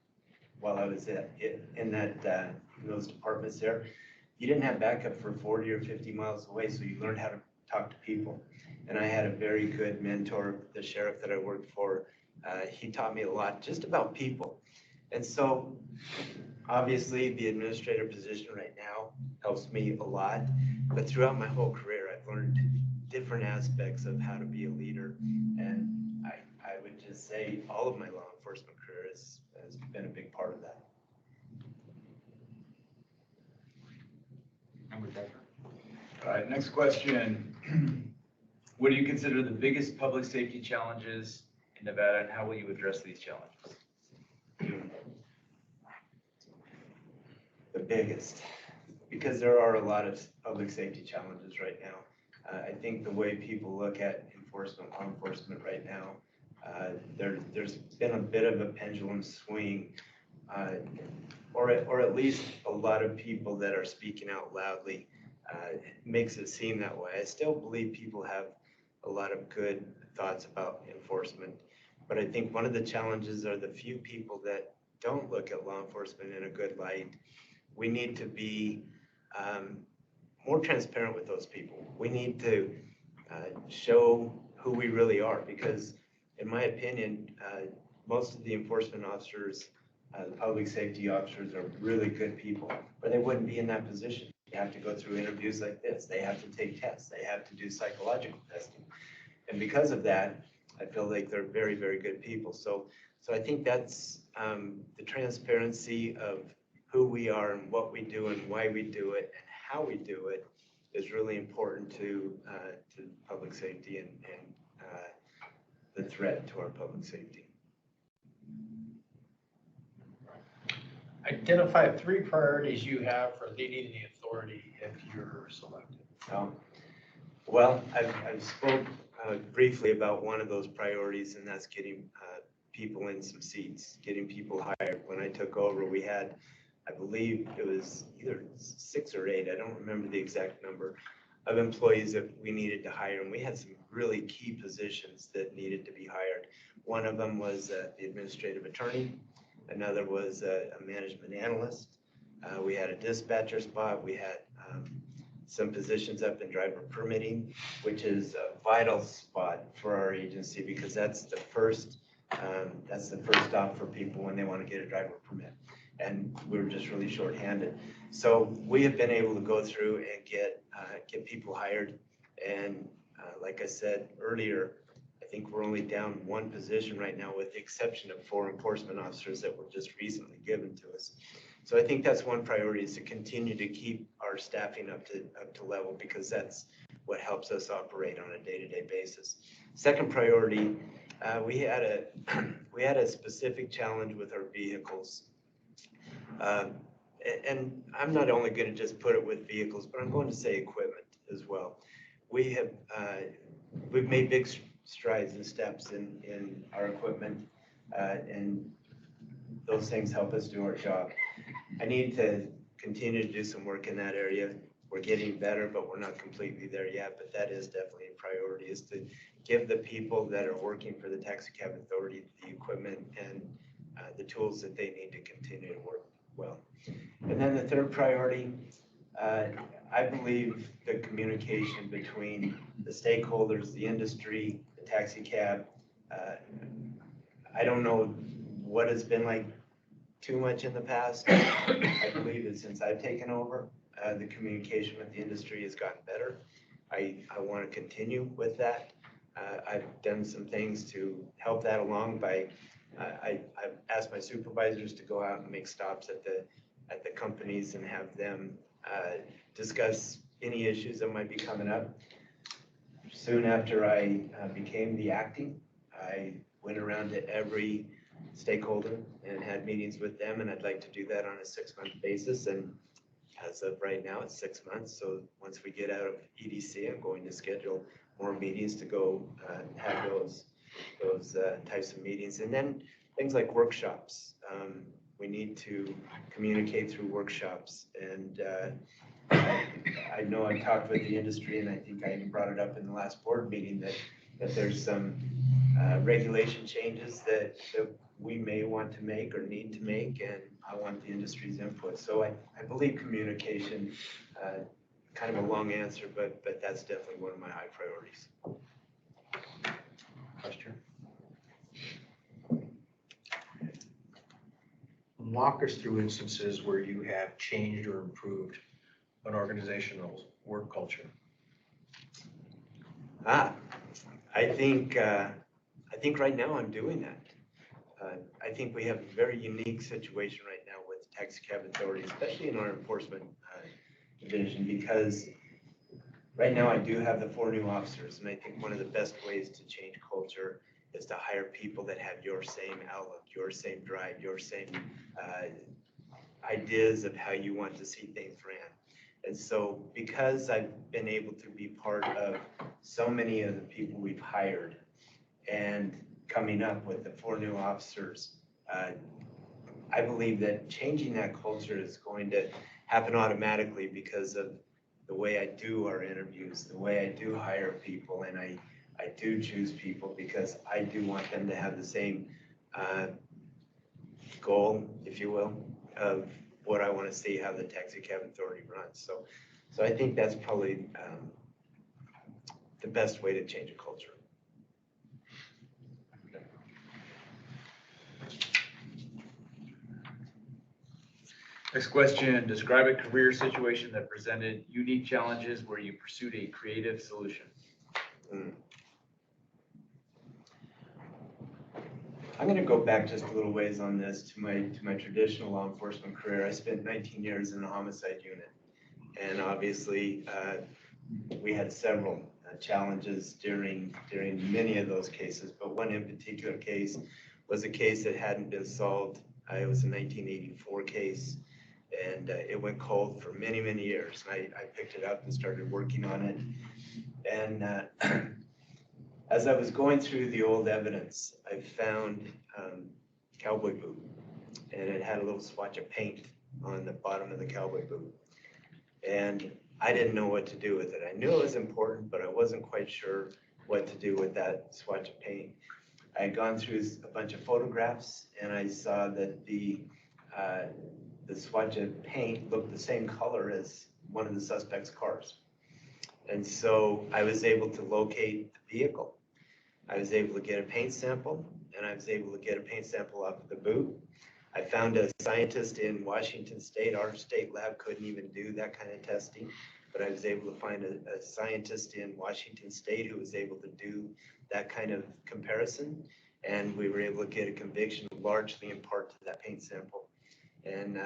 while I was in those departments there. you didn't have backup for 40 or 50 miles away, so you learned how to talk to people. And I had a very good mentor, the sheriff that I worked for. He taught me a lot just about people. And so obviously the administrative position right now helps me a lot, but throughout my whole career, I've learned different aspects of how to be a leader. And I would just say all of my law enforcement career has been a big part of that. Member Decker? All right, next question. What do you consider the biggest public safety challenges in Nevada, and how will you address these challenges? The biggest, because there are a lot of public safety challenges right now. I think the way people look at enforcement, law enforcement right now, there's been a bit of a pendulum swing, or at least a lot of people that are speaking out loudly makes it seem that way. I still believe people have a lot of good thoughts about enforcement, but I think one of the challenges are the few people that don't look at law enforcement in a good light. We need to be more transparent with those people. We need to show who we really are, because in my opinion, most of the enforcement officers, the public safety officers are really good people, but they wouldn't be in that position. They have to go through interviews like this. They have to take tests. They have to do psychological testing. And because of that, I feel like they're very, very good people. So I think that's the transparency of who we are and what we do and why we do it and how we do it is really important to public safety and the threat to our public safety. Identify 3 priorities you have for leading the authority if you're selected. Well, I've spoke briefly about one of those priorities, and that's getting people in some seats, getting people hired. When I took over, we had, I believe it was either 6 or 8, I don't remember the exact number, of employees that we needed to hire, and we had some really key positions that needed to be hired. One of them was the administrative attorney. Another was a management analyst. We had a dispatcher spot. We had some positions up in driver permitting, which is a vital spot for our agency because that's the first stop for people when they want to get a driver permit. And we were just really shorthanded. So we have been able to go through and get people hired. And like I said earlier, I think we're only down 1 position right now, with the exception of 4 enforcement officers that were just recently given to us. So I think that's one priority, is to continue to keep our staffing up to level, because that's what helps us operate on a day-to-day basis. Second priority, we had a specific challenge with our vehicles. And I'm not only going to just put it with vehicles, but I'm going to say equipment as well. We've made big strides and steps in our equipment, and those things help us do our job. I need to continue to do some work in that area. We're getting better, but we're not completely there yet. But that is definitely a priority, is to give the people that are working for the Taxicab Authority the equipment and the tools that they need to continue to work well. And then the third priority, I believe the communication between the stakeholders, the industry, the Taxicab. I don't know what it's been like too much in the past. I believe that since I've taken over, the communication with the industry has gotten better. I want to continue with that. I've done some things to help that along by, I've asked my supervisors to go out and make stops at the companies and have them discuss any issues that might be coming up. Soon after I became the acting, I went around to every stakeholder and had meetings with them, and I'd like to do that on a 6-month basis. And as of right now, it's 6 months. So once we get out of EDC, I'm going to schedule more meetings to go have those types of meetings. And then things like workshops. We need to communicate through workshops. And I know I've talked with the industry, and I think I even brought it up in the last board meeting that there's some regulation changes that we may want to make or need to make, and I want the industry's input. So I believe communication, kind of a long answer, but that's definitely one of my high priorities. Question? Walk us through instances where you have changed or improved an organizational work culture. I think right now I'm doing that. I think we have a very unique situation right now with the Taxicab Authority, especially in our enforcement division, because right now I do have the 4 new officers, and I think one of the best ways to change culture is to hire people that have your same outlook, your same drive, your same ideas of how you want to see things ran. And so because I've been able to be part of so many of the people we've hired and coming up with the 4 new officers, I believe that changing that culture is going to happen automatically because of the way I do our interviews, the way I do hire people, and I do choose people because I do want them to have the same goal, if you will, of what I want to see how the Taxicab Authority runs. So I think that's probably the best way to change a culture. Next question, describe a career situation that presented unique challenges where you pursued a creative solution. I'm going to go back just a little ways on this to my traditional law enforcement career. I spent 19 years in the homicide unit, and obviously we had several challenges during many of those cases, but one in particular case was a case that hadn't been solved. It was a 1984 case, and it went cold for many, many years. I picked it up and started working on it, and as I was going through the old evidence, I found cowboy boot, and it had a little swatch of paint on the bottom of the cowboy boot. And I didn't know what to do with it. I knew it was important, but I wasn't quite sure what to do with that swatch of paint. I had gone through a bunch of photographs, and I saw that the swatch of paint looked the same color as one of the suspect's cars. And so I was able to locate the vehicle. I was able to get a paint sample, and I was able to get a paint sample off of the boot. I found a scientist in Washington State. Our state lab couldn't even do that kind of testing, but I was able to find a scientist in Washington State who was able to do that kind of comparison, and we were able to get a conviction largely in part to that paint sample. And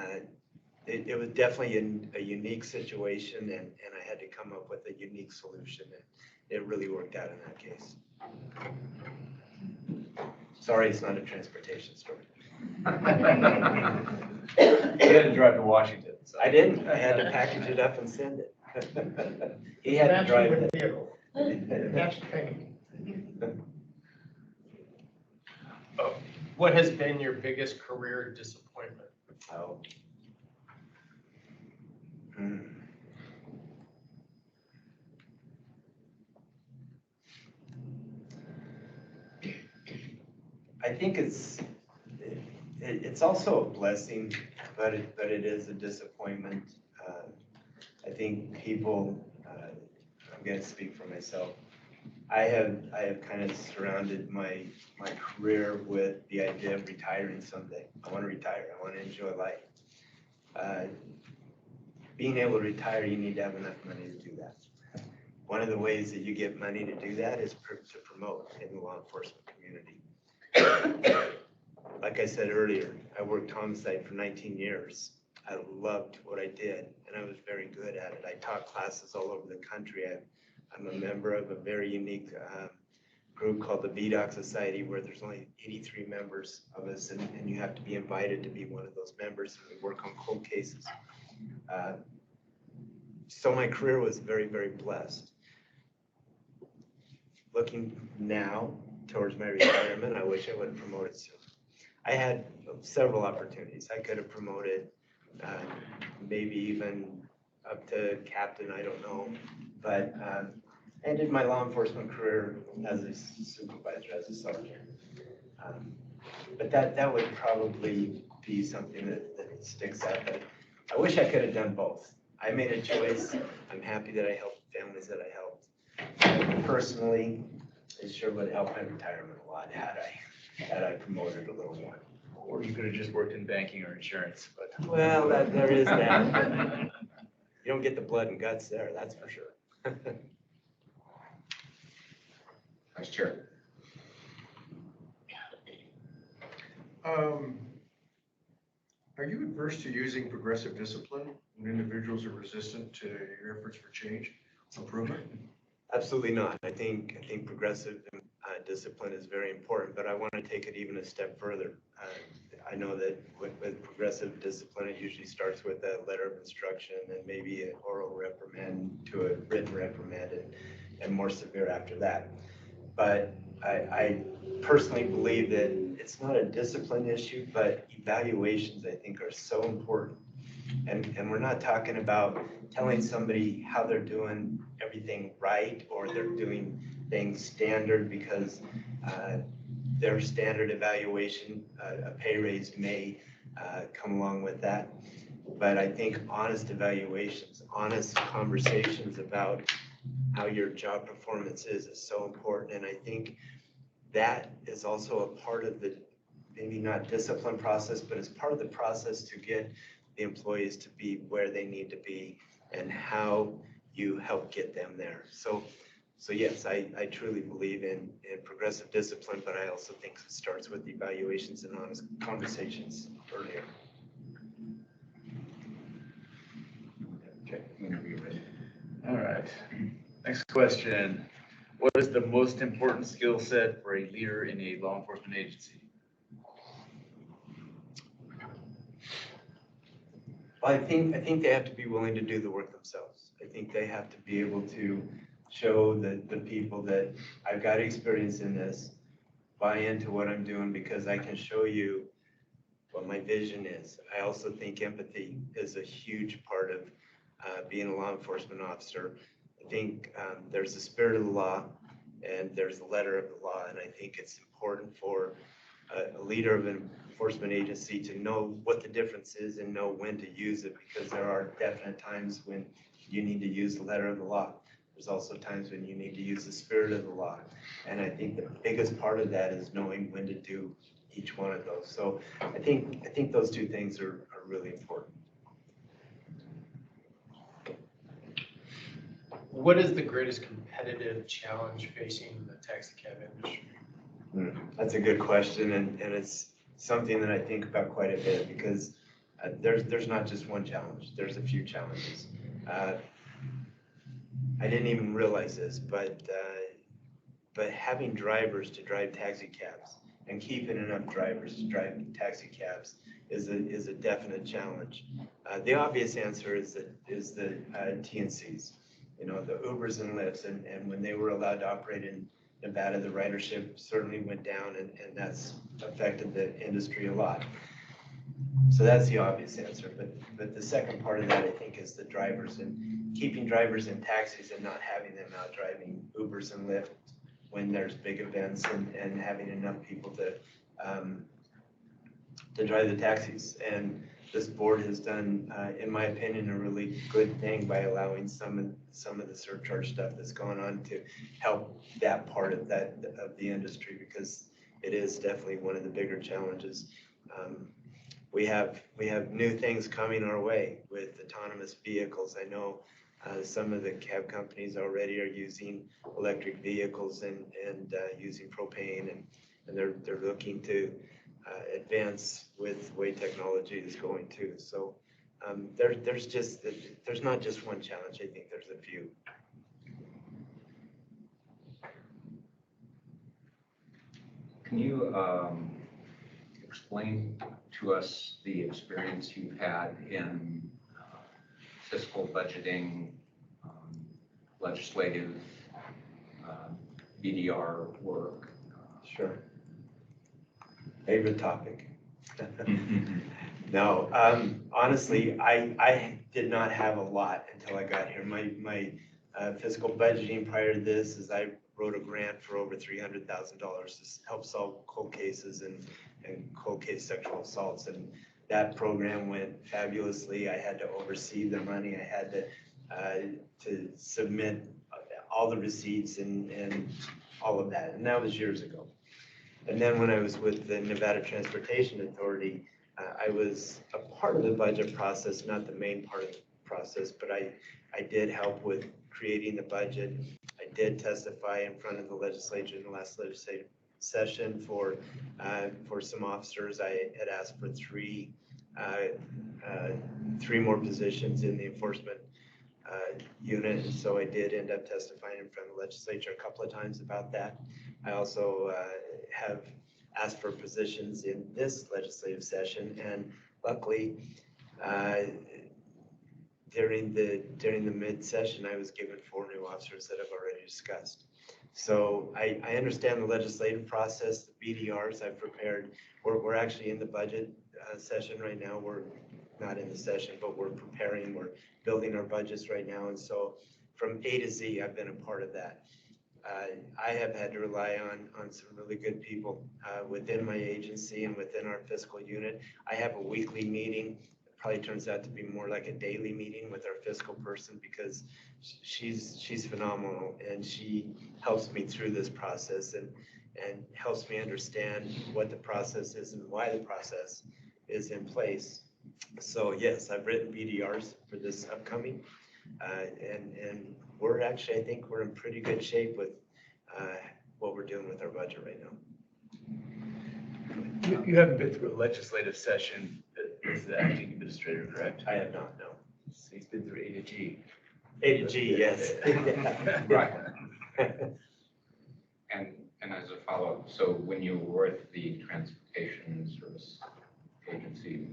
it was definitely a unique situation, and I had to come up with a unique solution, and it really worked out in that case. Sorry, it's not a transportation story. You had to drive to Washington. So. I didn't. I had to package it up and send it. He had to drive it. That's pain. What has been your biggest career disappointment? Oh. I think it's also a blessing, but it is a disappointment. I think people, I'm going to speak for myself. I have kind of surrounded my career with the idea of retiring someday. I want to retire. I want to enjoy life. Being able to retire, you need to have enough money to do that. One of the ways that you get money to do that is to promote in the law enforcement community. Like I said earlier, I worked homicide for 19 years. I loved what I did, and I was very good at it. I taught classes all over the country. I'm a member of a very unique group called the VDOC Society, where there's only 83 members of us, and you have to be invited to be one of those members, and we work on cold cases. So my career was very, very blessed. Looking now towards my retirement, I wish I would have promoted sooner. I had several opportunities. I could have promoted maybe even up to captain, I don't know. But I ended my law enforcement career as a supervisor, as a sergeant. But that would probably be something that that sticks out. But I wish I could have done both. I made a choice. I'm happy that I helped the families that I helped. Personally, it sure would help my retirement a lot had I promoted a little more. Or you could have just worked in banking or insurance, but. Well, there is that. You don't get the blood and guts there, that's for sure. Vice Chair. Are you adverse to using progressive discipline when individuals are resistant to your efforts for change, improvement? Absolutely not. I think progressive discipline is very important, but I want to take it even a step further. I know that with progressive discipline, it usually starts with a letter of instruction and maybe an oral reprimand to a written reprimand and more severe after that. But I personally believe that it's not a discipline issue, but evaluations, I think, are so important. And we're not talking about telling somebody how they're doing everything right or they're doing things standard because their standard evaluation, a pay raise may come along with that. But I think honest evaluations, honest conversations about how your job performance is so important. And I think that is also a part of the, maybe not discipline process, but it's part of the process to get the employees to be where they need to be and how you help get them there. So yes, I truly believe in progressive discipline, but I also think it starts with evaluations and honest conversations earlier. Okay, whenever you're ready. All right. Next question. What is the most important skill set for a leader in a law enforcement agency? Well, I think they have to be willing to do the work themselves. I think they have to be able to show the people that I've got experience in this, buy into what I'm doing because I can show you what my vision is. I also think empathy is a huge part of being a law enforcement officer. I think there's the spirit of the law and there's the letter of the law, and I think it's important for a leader of an enforcement agency to know what the difference is and know when to use it, because there are definite times when you need to use the letter of the law. There's also times when you need to use the spirit of the law. And I think the biggest part of that is knowing when to do each one of those. So I think those two things are really important. What is the greatest competitive challenge facing the taxi cab industry? That's a good question, and it's something that I think about quite a bit because there's not just one challenge. There's a few challenges. I didn't even realize this, but having drivers to drive taxi cabs and keeping enough drivers to drive taxi cabs is a definite challenge. The obvious answer is the TNCs, you know, the Ubers and Lyfts, and when they were allowed to operate in Nevada, the ridership certainly went down, and that's affected the industry a lot. So that's the obvious answer. But the second part of that, I think, is the drivers and keeping drivers in taxis and not having them out driving Ubers and Lyft when there's big events and having enough people to drive the taxis. And this board has done, in my opinion, a really good thing by allowing some of the surcharge stuff that's going on to help that part of the industry, because it is definitely one of the bigger challenges. We have new things coming our way with autonomous vehicles. I know some of the cab companies already are using electric vehicles and using propane, and they're looking to advance with the way technology is going too. So there's not just one challenge. I think there's a few. Can you explain to us the experience you've had in fiscal budgeting, legislative, BDR work? Sure. Favorite topic. No, honestly, I did not have a lot until I got here. My fiscal budgeting prior to this is I wrote a grant for over $300,000 to help solve cold cases and cold case sexual assaults. And that program went fabulously. I had to oversee the money. I had to submit all the receipts and all of that. And that was years ago. And then when I was with the Nevada Transportation Authority, I was a part of the budget process, not the main part of the process, but I did help with creating the budget. I did testify in front of the legislature in the last legislative session for some officers. I had asked for three more positions in the enforcement unit, and so I did end up testifying in front of the legislature a couple of times about that. I also have asked for positions in this legislative session, and luckily, during the mid-session, I was given 4 new officers that I've already discussed. So I understand the legislative process, the BDRs I've prepared. We're actually in the budget session right now. We're not in the session, but we're preparing, we're building our budgets right now. And so from A to Z, I've been a part of that. I have had to rely on some really good people within my agency and within our fiscal unit. I have a weekly meeting. It probably turns out to be more like a daily meeting with our fiscal person, because she's phenomenal, and she helps me through this process and helps me understand what the process is and why the process is in place. So yes, I've written BDRs for this upcoming, and we're actually, I think we're in pretty good shape with what we're doing with our budget right now. You haven't been through a legislative session as the acting administrator, correct? I have not, no. So he's been through A to G. A to G, yes. Right. And as a follow-up, so when you were with the Transportation Service Agency,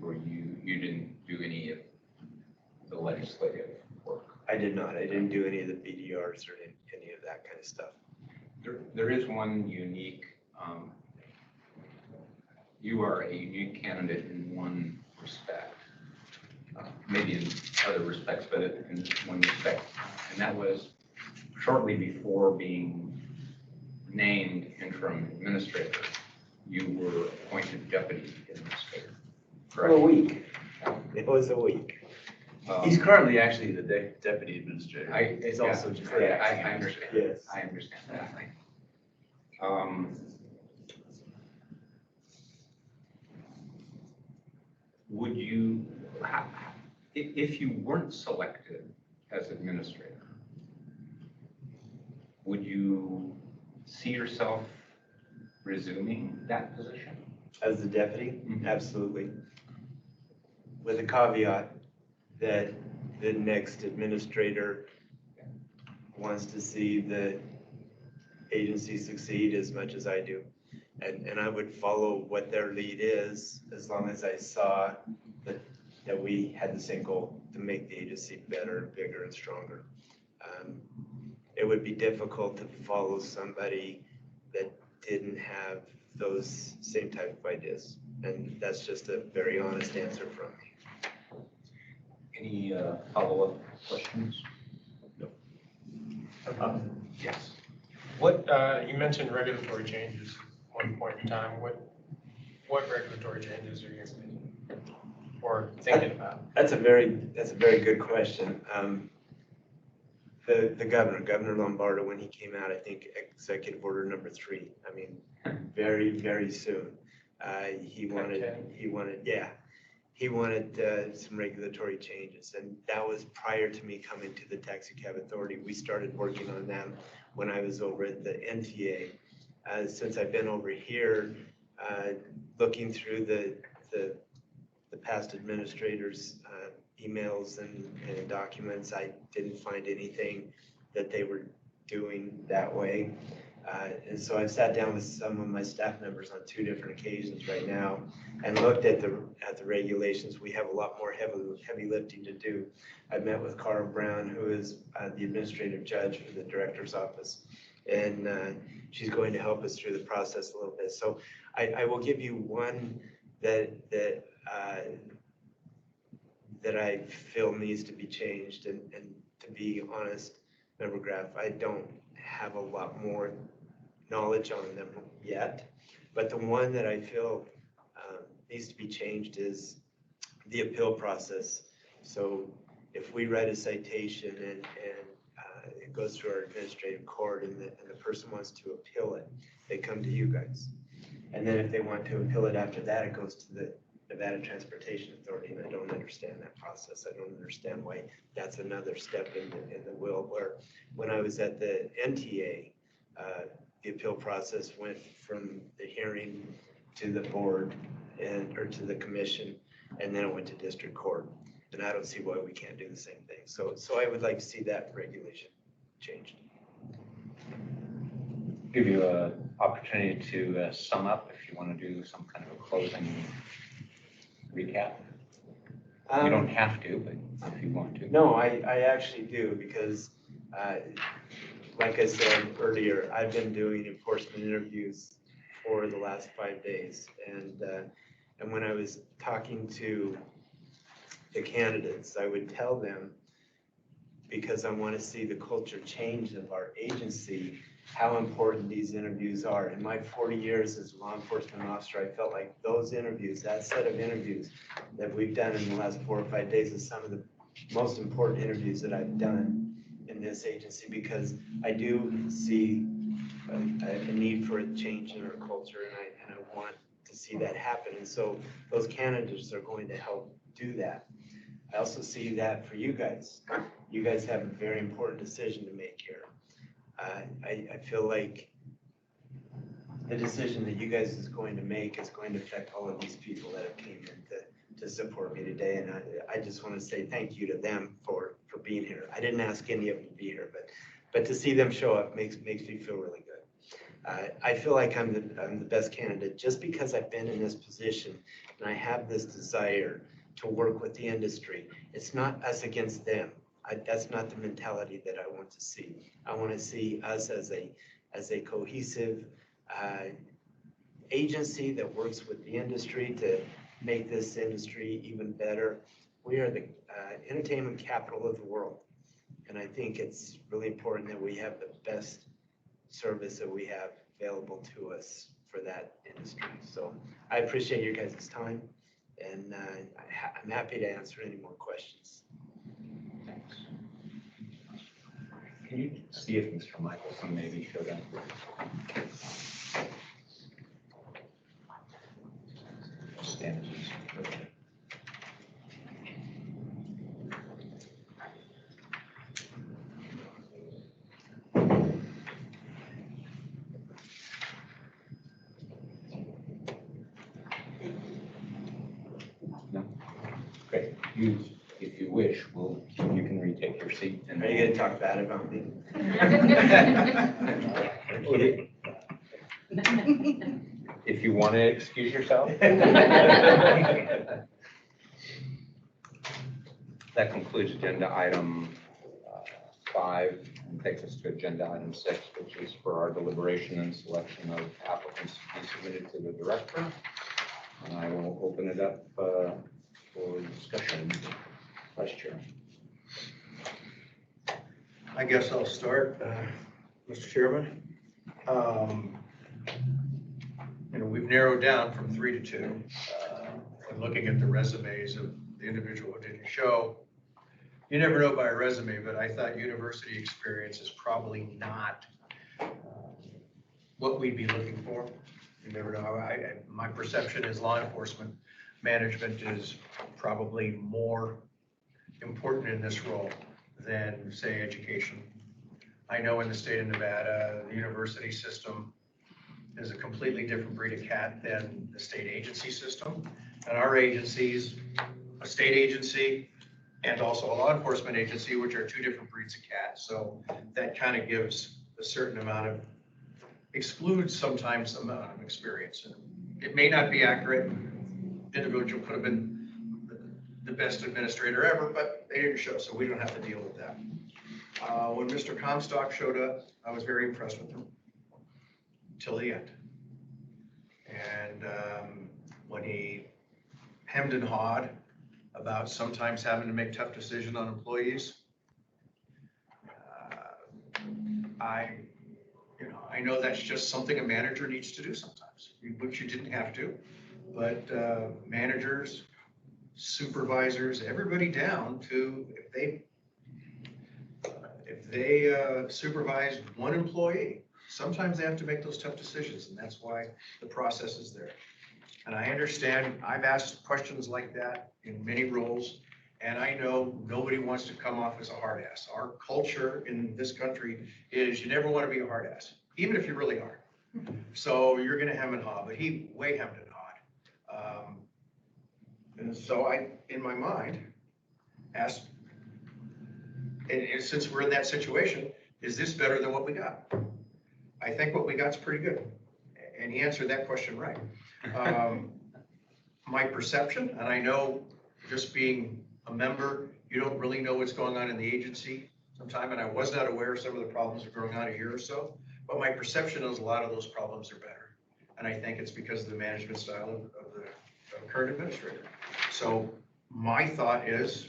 you didn't do any of the legislative work? I did not. I didn't do any of the BDRs or any of that kind of stuff. There is one unique, you are a unique candidate in one respect, maybe in other respects, but in one respect, and that was shortly before being named interim administrator, you were appointed deputy administrator. For a week. It was a week. He's currently actually the deputy administrator. He's also just the I acting. understand. Yes. I understand that. Would you, if you weren't selected as administrator, would you see yourself resuming that position? As the deputy? Mhm. Absolutely. With a caveat that the next administrator wants to see the agency succeed as much as I do. And I would follow what their lead is, as long as I saw that we had the same goal, to make the agency better, bigger, and stronger. It would be difficult to follow somebody that didn't have those same type of ideas. And that's just a very honest answer from me. Any follow-up questions? No. Yes. What, you mentioned regulatory changes at one point in time. What regulatory changes are you or thinking about? That's a very good question. The Governor Lombardo, when he came out, I think executive order number 3, I mean, very, very soon. He wanted some regulatory changes, and that was prior to me coming to the Taxicab Authority. We started working on them when I was over at the NTA. Since I've been over here, looking through the past administrators' emails and documents, I didn't find anything that they were doing that way. And so I've sat down with some of my staff members on 2 different occasions right now and looked at the regulations. We have a lot more heavy lifting to do. I met with Carl Brown, who is the administrative judge for the director's office, and she's going to help us through the process a little bit. So I will give you one that I feel needs to be changed, and to be honest, Member Graff, I don't have a lot more knowledge on them yet, but the one that I feel needs to be changed is the appeal process. So if we write a citation and it goes through our administrative court and the person wants to appeal it, they come to you guys. And then if they want to appeal it after that, it goes to the Nevada Transportation Authority, and I don't understand that process. I don't understand why that's another step in the wheel, where when I was at the NTA, the appeal process went from the hearing to the board or to the commission, and then it went to district court. And I don't see why we can't do the same thing. So I would like to see that regulation changed. Give you an opportunity to sum up if you want to do some kind of a closing recap. You don't have to, but if you want to. No, I actually do, because like I said earlier, I've been doing enforcement interviews for the last 5 days. And when I was talking to the candidates, I would tell them, because I want to see the culture change of our agency, how important these interviews are. In my 40 years as a law enforcement officer, I felt like those interviews, that set of interviews that we've done in the last 4 or 5 days is some of the most important interviews that I've done in this agency, because I do see a need for a change in our culture, and I want to see that happen. And so those candidates are going to help do that. I also see that for you guys. You guys have a very important decision to make here. I feel like the decision that you guys is going to make is going to affect all of these people that have came in to support me today. And I just want to say thank you to them for being here. I didn't ask any of them to be here, but to see them show up makes me feel really good. I feel like I'm the best candidate just because I've been in this position and I have this desire to work with the industry. It's not us against them. That's not the mentality that I want to see. I want to see us as a cohesive agency that works with the industry to make this industry even better. We are the entertainment capital of the world, and I think it's really important that we have the best service that we have available to us for that industry. So I appreciate your guys' time, and I'm happy to answer any more questions. Thanks. Can you see if Mr. Michelson maybe showed up? Stand. No? Great. If you wish, you can retake your seat. And Are you going to talk bad about me? If you want to excuse yourself. That concludes agenda item 5 and takes us to agenda item 6, which is for our deliberation and selection of applicants to be submitted to the director. And I will open it up for discussion. Vice Chair. I guess I'll start, Mr. Chairman. We've narrowed down from 3 to 2. When looking at the resumes of the individual who didn't show, you never know by a resume, but I thought university experience is probably not what we'd be looking for. You never know. My perception is law enforcement management is probably more important in this role than, say, education. I know in the state of Nevada, the university system is a completely different breed of cat than the state agency system. And our agencies, a state agency and also a law enforcement agency, which are 2 different breeds of cat. So that kind of gives a certain amount of, excludes sometimes some amount of experience. It may not be accurate. The individual could have been the best administrator ever, but they didn't show, so we don't have to deal with that. When Mr. Comstock showed up, I was very impressed with him till the end. And when he hemmed and hawed about sometimes having to make tough decisions on employees, I know that's just something a manager needs to do sometimes, which you didn't have to, but managers supervisors, everybody down to if they supervise one employee, sometimes they have to make those tough decisions, and that's why the process is there. And I understand, I've asked questions like that in many roles, and I know nobody wants to come off as a hard ass. Our culture in this country is you never want to be a hard ass, even if you really are. So you're gonna hem and haw, but he way hemmed and hawed. And so I, in my mind, asked, and since we're in that situation, is this better than what we got? I think what we got's pretty good. And he answered that question right. My perception, and I know just being a member, you don't really know what's going on in the agency sometime, and I was not aware of some of the problems that were going on a year or so, but my perception is a lot of those problems are better. And I think it's because of the management style of the current administrator. So my thought is,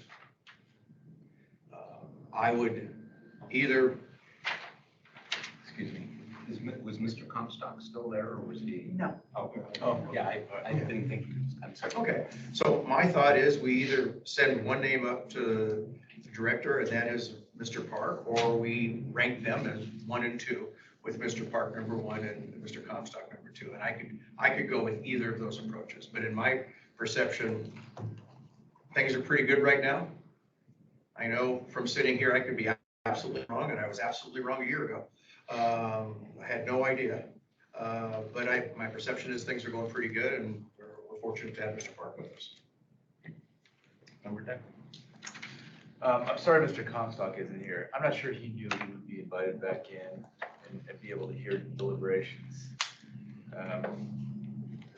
I would either, Excuse me, was Mr. Comstock still there, or was he? No. Oh, yeah, I didn't think he was. I'm sorry. okay, so my thought is we either send one name up to the director, and that is Mr. Park, or we rank them as 1 and 2, with Mr. Park number 1 and Mr. Comstock number 2. And I could go with either of those approaches, but in my perception, things are pretty good right now. I know from sitting here, I could be absolutely wrong, and I was absolutely wrong a year ago. I had no idea. But my perception is things are going pretty good, and we're fortunate to have Mr. Park with us. Number 10. I'm sorry Mr. Comstock isn't here. I'm not sure he knew he would be invited back in and be able to hear deliberations.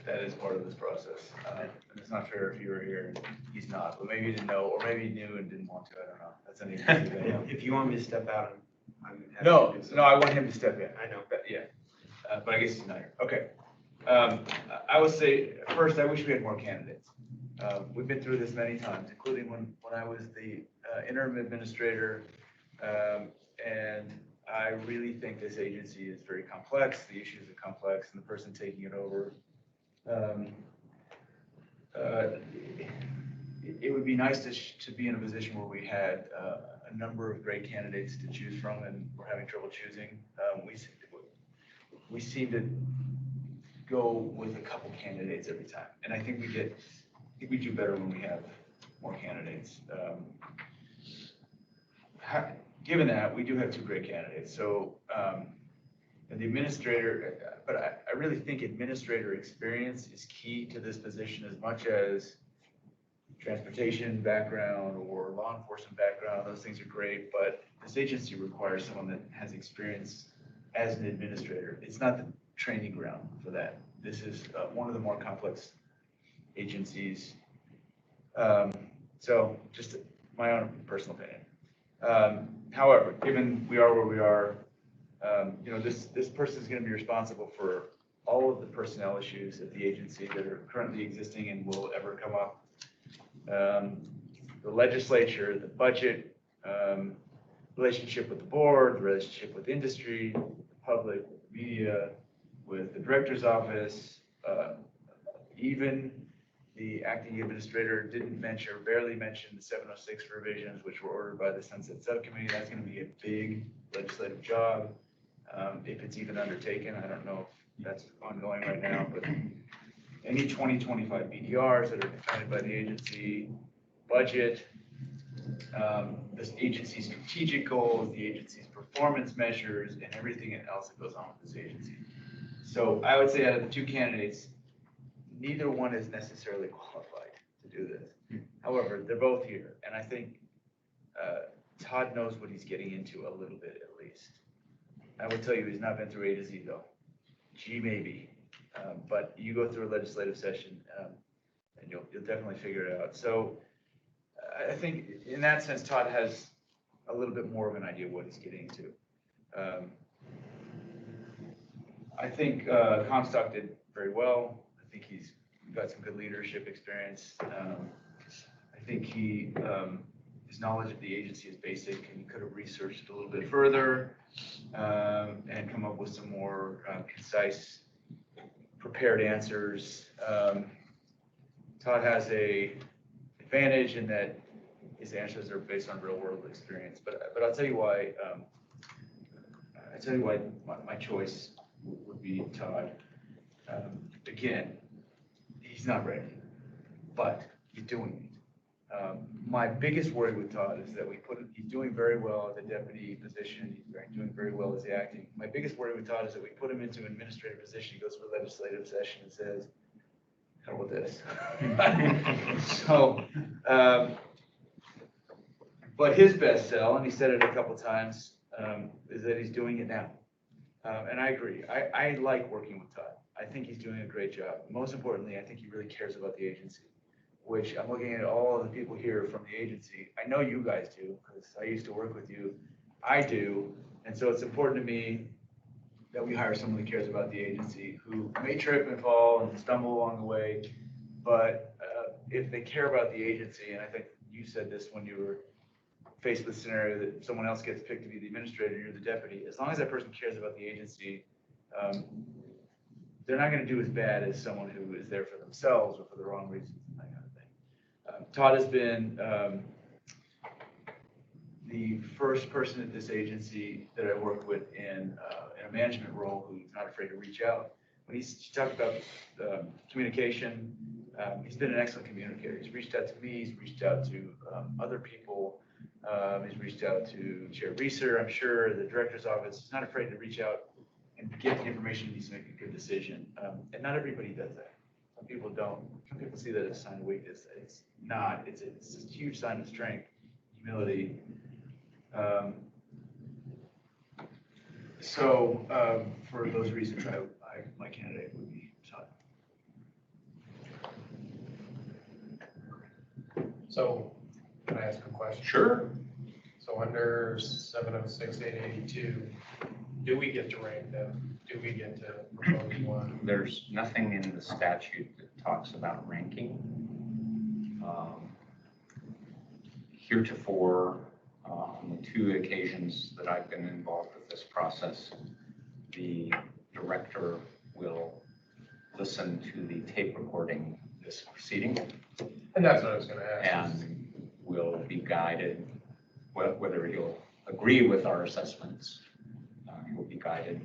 That is part of this process. And it's not fair if you were here and he's not, but maybe he didn't know, or maybe he knew and didn't want to. I don't know. That's anything. If you want me to step out, I'm happy No, to do so. no, I want him to step in. I know. But yeah, but I guess he's not here. Okay. I would say, first, I wish we had more candidates. We've been through this many times, including when I was the interim administrator. And I really think this agency is very complex. The issues are complex, and the person taking it over. It would be nice to be in a position where we had a number of great candidates to choose from, and we're having trouble choosing. We seem to go with a couple candidates every time, and I think we do better when we have more candidates. Given that, we do have 2 great candidates. So the administrator, but I really think administrator experience is key to this position as much as transportation background or law enforcement background. Those things are great, but this agency requires someone that has experience as an administrator. It's not the training ground for that. This is one of the more complex agencies. So just my own personal opinion. However, given we are where we are, this person is going to be responsible for all of the personnel issues at the agency that are currently existing and will ever come up. The legislature, the budget, relationship with the board, the relationship with industry, the public, media, with the director's office, even the acting administrator didn't mention or barely mention the 706 revisions, which were ordered by the Sunset Subcommittee. That's going to be a big legislative job. If it's even undertaken, I don't know if that's ongoing right now, but any 2025 BDRs that are defined by the agency, budget, this agency's strategic goals, the agency's performance measures, and everything else that goes on with this agency. So I would say out of the 2 candidates, neither one is necessarily qualified to do this. However, they're both here, and I think Todd knows what he's getting into a little bit at least. I will tell you, he's not been through A to Z though. G maybe, but you go through a legislative session and you'll definitely figure it out. So I think in that sense, Todd has a little bit more of an idea of what he's getting into. I think Comstock did very well. I think he's got some good leadership experience. I think his knowledge of the agency is basic, and he could have researched a little bit further and come up with some more concise, prepared answers. Todd has a advantage in that his answers are based on real world experience. But I'll tell you why, my choice would be Todd. Again, he's not ready, but he's doing it. My biggest worry with Todd is that he's doing very well at the deputy position. He's doing very well as the acting. My biggest worry with Todd is that we put him into an administrative position. He goes for a legislative session and says, hell with this. So, but his best sell, and he said it a couple times, is that he's doing it now. And I agree. I like working with Todd. I think he's doing a great job. Most importantly, I think he really cares about the agency, which I'm looking at all of the people here from the agency. I know you guys do, because I used to work with you. I do. And so it's important to me that we hire someone who cares about the agency, who may trip and fall and stumble along the way. But if they care about the agency, and I think you said this when you were faced with the scenario that someone else gets picked to be the administrator, you're the deputy, as long as that person cares about the agency, they're not going to do as bad as someone who is there for themselves or for the wrong reasons and that kind of thing. Todd has been the first person at this agency that I worked with in a management role who's not afraid to reach out. When he talked about communication, he's been an excellent communicator. He's reached out to me, he's reached out to other people, he's reached out to Chair Reeser, I'm sure, the director's office. He's not afraid to reach out and get the information he needs to make a good decision. And not everybody does that. Some people don't. Some people see that as a sign of weakness. It's not. It's a huge sign of strength, humility. So for those reasons, my candidate would be Todd. So, can I ask a question? Sure. So under 706-882, do we get to rank them? Do we get to propose one? There's nothing in the statute that talks about ranking. Heretofore, on the two occasions that I've been involved with this process, the director will listen to the tape recording of this proceeding And that's what I was gonna ask. and will be guided, whether he'll agree with our assessments, he'll be guided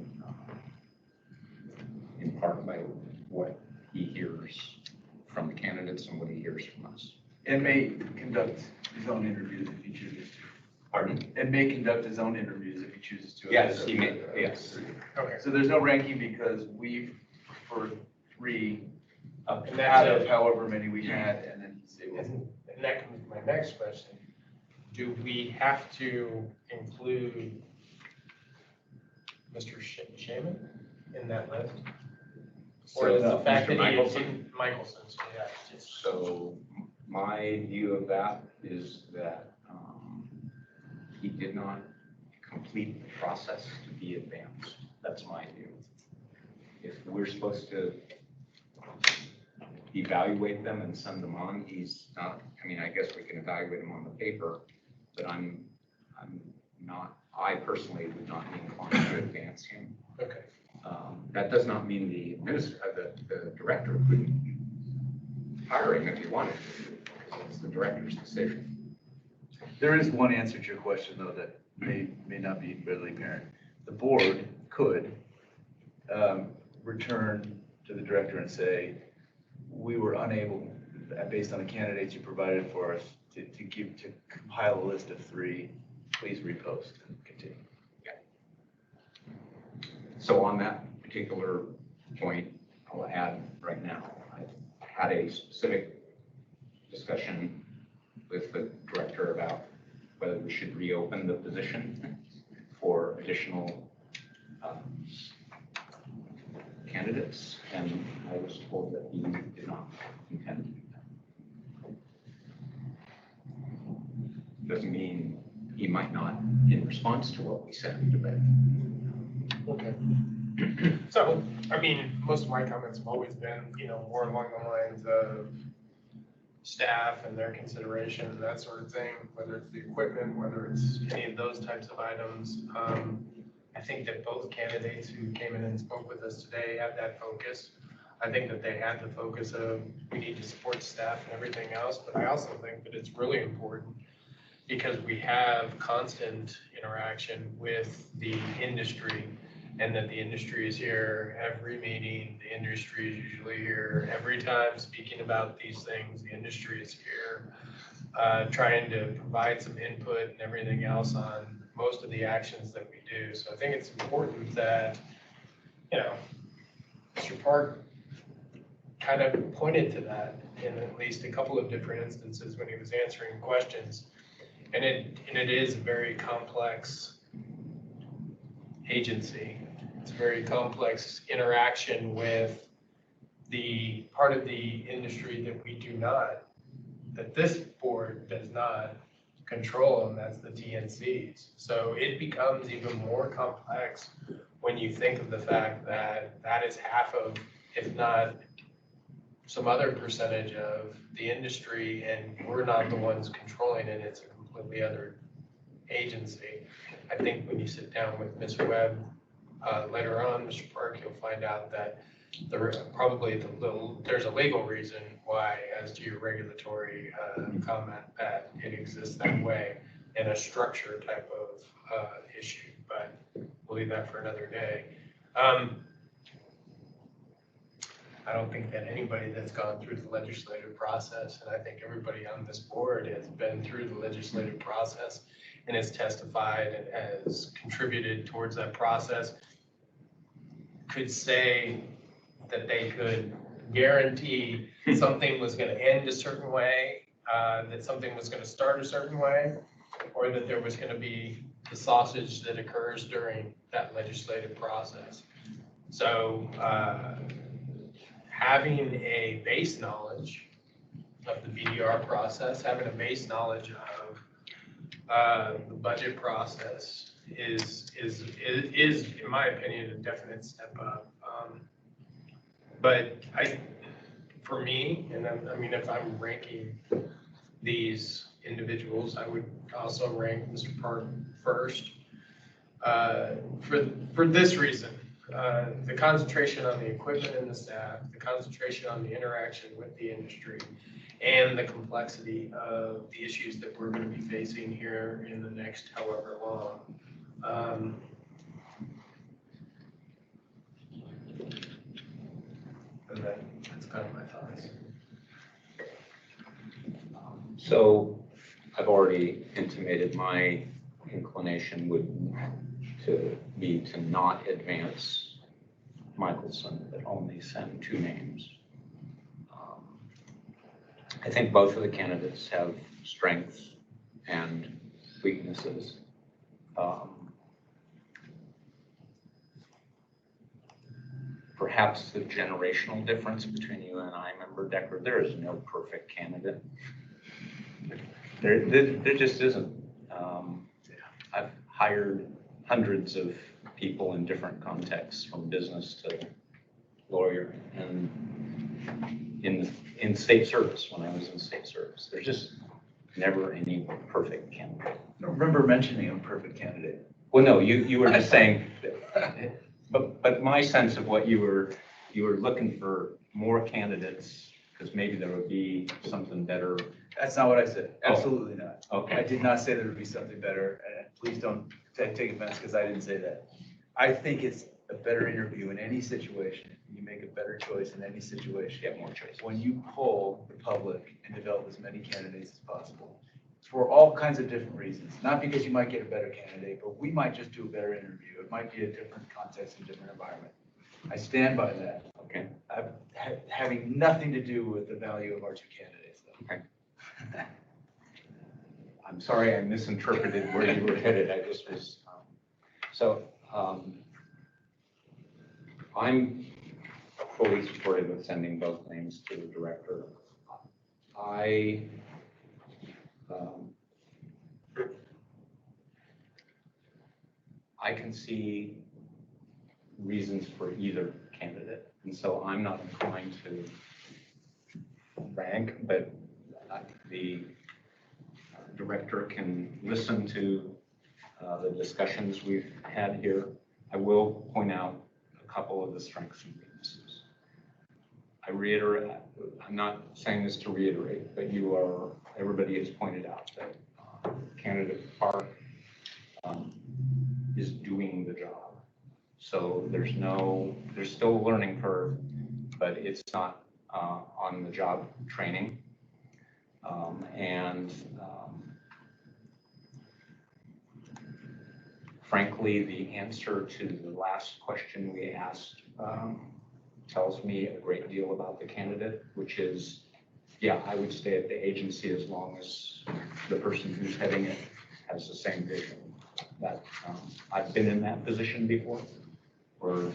in part by what he hears from the candidates and what he hears from us. And may conduct his own interviews if he chooses to. Pardon? And may conduct his own interviews if he chooses to. Yes, he may, yes. Okay. So there's no ranking because we prefer 3 Up And to that's out of it. however many we had, and then he's able. And that comes to my next question. Do we have to include Mr. Shaman in that list? Or is the fact that he is Michelson, so yeah, it's just. So my view of that is that he did not complete the process to be advanced. That's my view. If we're supposed to evaluate them and send them on, he's not, I mean, I guess we can evaluate him on the paper, but I'm not, I personally would not be inclined to advance him. Okay. That does not mean the director couldn't hire him if he wanted to, because it's the director's decision. There is one answer to your question, though, that may not be readily apparent. The board could return to the director and say, we were unable, based on the candidates you provided for us, to compile a list of 3. Please repost and continue. So on that particular point, I'll add right now, I had a specific discussion with the director about whether we should reopen the position for additional candidates, and I was told that he did not intend to do that. Doesn't mean he might not in response to what we said, but Okay. So, I mean, most of my comments have always been, more along the lines of staff and their consideration and that sort of thing, whether it's the equipment, whether it's any of those types of items. I think that both candidates who came in and spoke with us today had that focus. I think that they had the focus of, we need to support staff and everything else, but I also think that it's really important because we have constant interaction with the industry, and that the industry is here every meeting, the industry is usually here every time speaking about these things, the industry is here, trying to provide some input and everything else on most of the actions that we do. So I think it's important that, Mr. Park kind of pointed to that in at least a couple of different instances when he was answering questions. And it is a very complex agency. It's a very complex interaction with the part of the industry that we do not, that this board does not control, and that's the TNCs. So it becomes even more complex when you think of the fact that that is half of, if not some other percentage of the industry, and we're not the ones controlling it, it's a completely other agency. I think when you sit down with Ms. Webb later on, Mr. Park, you'll find out that there's a legal reason why, as to your regulatory comment, that it exists that way in a structure type of issue, but we'll leave that for another day. I don't think that anybody that's gone through the legislative process, and I think everybody on this board has been through the legislative process and has testified and has contributed towards that process, could say that they could guarantee something was going to end a certain way, that something was going to start a certain way, or that there was going to be the sausage that occurs during that legislative process. So having a base knowledge of the BDR process, having a base knowledge of the budget process is, in my opinion, a definite step up. But for me, and I mean, if I'm ranking these individuals, I would also rank Mr. Park first. For this reason, the concentration on the equipment and the staff, the concentration on the interaction with the industry, and the complexity of the issues that we're going to be facing here in the next however long. And that's kind of my thoughts. So I've already intimated my inclination would be to not advance Michelson, but only send 2 names. I think both of the candidates have strengths and weaknesses. Perhaps the generational difference between you and I, Member Decker, there is no perfect candidate. There just isn't. I've hired hundreds of people in different contexts, from business to lawyer, and in state service, when I was in state service. There's just never any perfect candidate. I don't remember mentioning a perfect candidate. Well, no, you were just saying, but my sense of what you were looking for more candidates, because maybe there would be something better. That's not what I said. Oh. Absolutely not. Okay. I did not say there would be something better, and please don't take offense because I didn't say that. I think it's a better interview in any situation. You make a better choice in any situation. Get more choices. When you poll the public and develop as many candidates as possible, for all kinds of different reasons. Not because you might get a better candidate, but we might just do a better interview. It might be a different context and different environment. I stand by that. Okay. Having nothing to do with the value of our 2 candidates, though. Okay. I'm sorry I misinterpreted where you were headed. I just was, I'm fully supportive of sending both names to the director. I can see reasons for either candidate, and so I'm not inclined to rank, but the director can listen to the discussions we've had here. I will point out a couple of the strengths and weaknesses. I reiterate, I'm not saying this to reiterate, but everybody has pointed out that candidate Park is doing the job. So there's still a learning curve, but it's not on the job training. Frankly, the answer to the last question we asked tells me a great deal about the candidate, which is, yeah, I would stay at the agency as long as the person who's heading it has the same vision. That I've been in that position before, where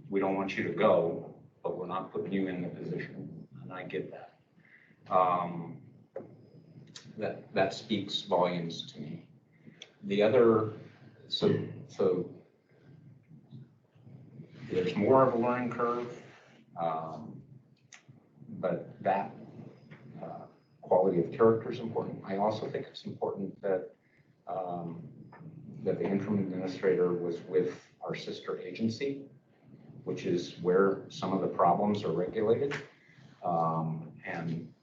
we don't want you to go, but we're not putting you in the position, and I get that. That speaks volumes to me. The other, so there's more of a learning curve, but that quality of character is important. I also think it's important that that the interim administrator was with our sister agency, which is where some of the problems are regulated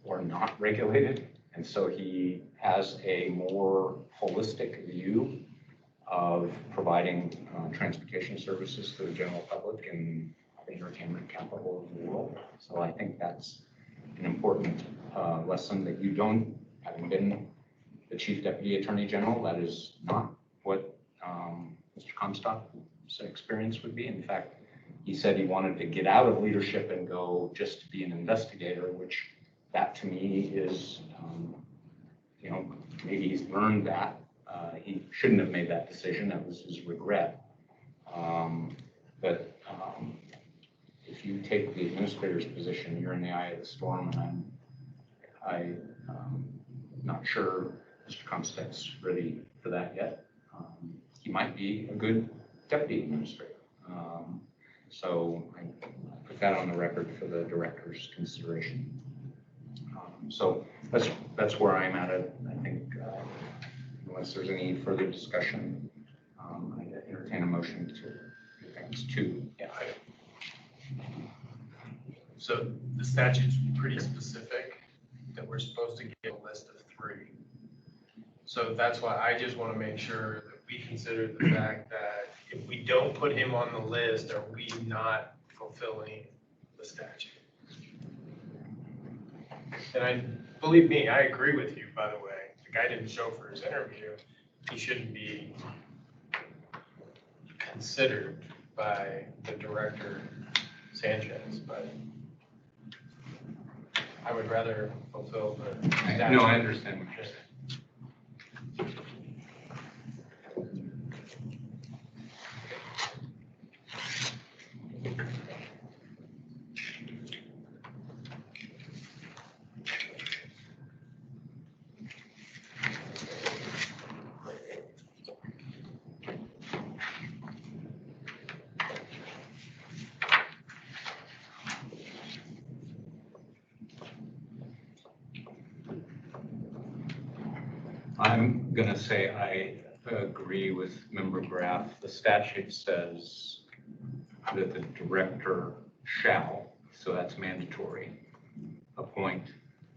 or not regulated. And so he has a more holistic view of providing transportation services to the general public in the entertainment capital of the world. So I think that's an important lesson that you don't, having been the Chief Deputy Attorney General, that is not what Mr. Comstock's experience would be. In fact, he said he wanted to get out of leadership and go just to be an investigator, which that to me is, maybe he's learned that. He shouldn't have made that decision. That was his regret. But if you take the administrator's position, you're in the eye of the storm, and I'm not sure Mr. Comstock's ready for that yet. He might be a good deputy administrator. So I put that on the record for the director's consideration. So that's where I'm at. I think unless there's any further discussion, I entertain a motion to advance to. Yeah. So the statute's pretty specific that we're supposed to get a list of 3. So that's why I just want to make sure that we consider the fact that if we don't put him on the list, are we not fulfilling the statute? And believe me, I agree with you, by the way. The guy didn't show for his interview. He shouldn't be considered by the director, Sanchez, but I would rather fulfill the statute. No, I understand what you're saying. I'm going to say I agree with Member Graff. The statute says that the director shall, so that's mandatory, appoint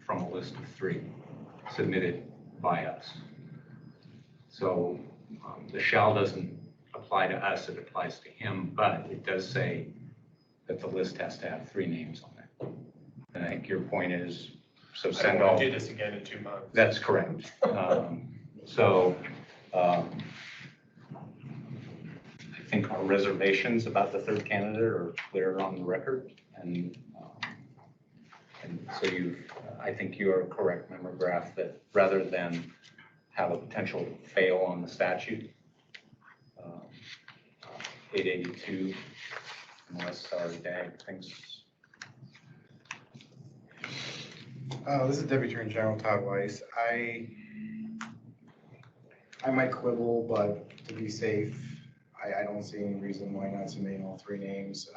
from a list of 3 submitted by us. So the shall doesn't apply to us, it applies to him, but it does say that the list has to have 3 names on it. And I think your point is, so send all. Do this again in 2 months. That's correct. I think our reservations about the 3rd candidate are clear on the record, and so I think you are correct, Member Graff, that rather than have a potential fail on the statute, 882, unless our DAG thinks. This is Deputy Attorney General Todd Weiss. I might quibble, but to be safe, I don't see any reason why not submitting all 3 names.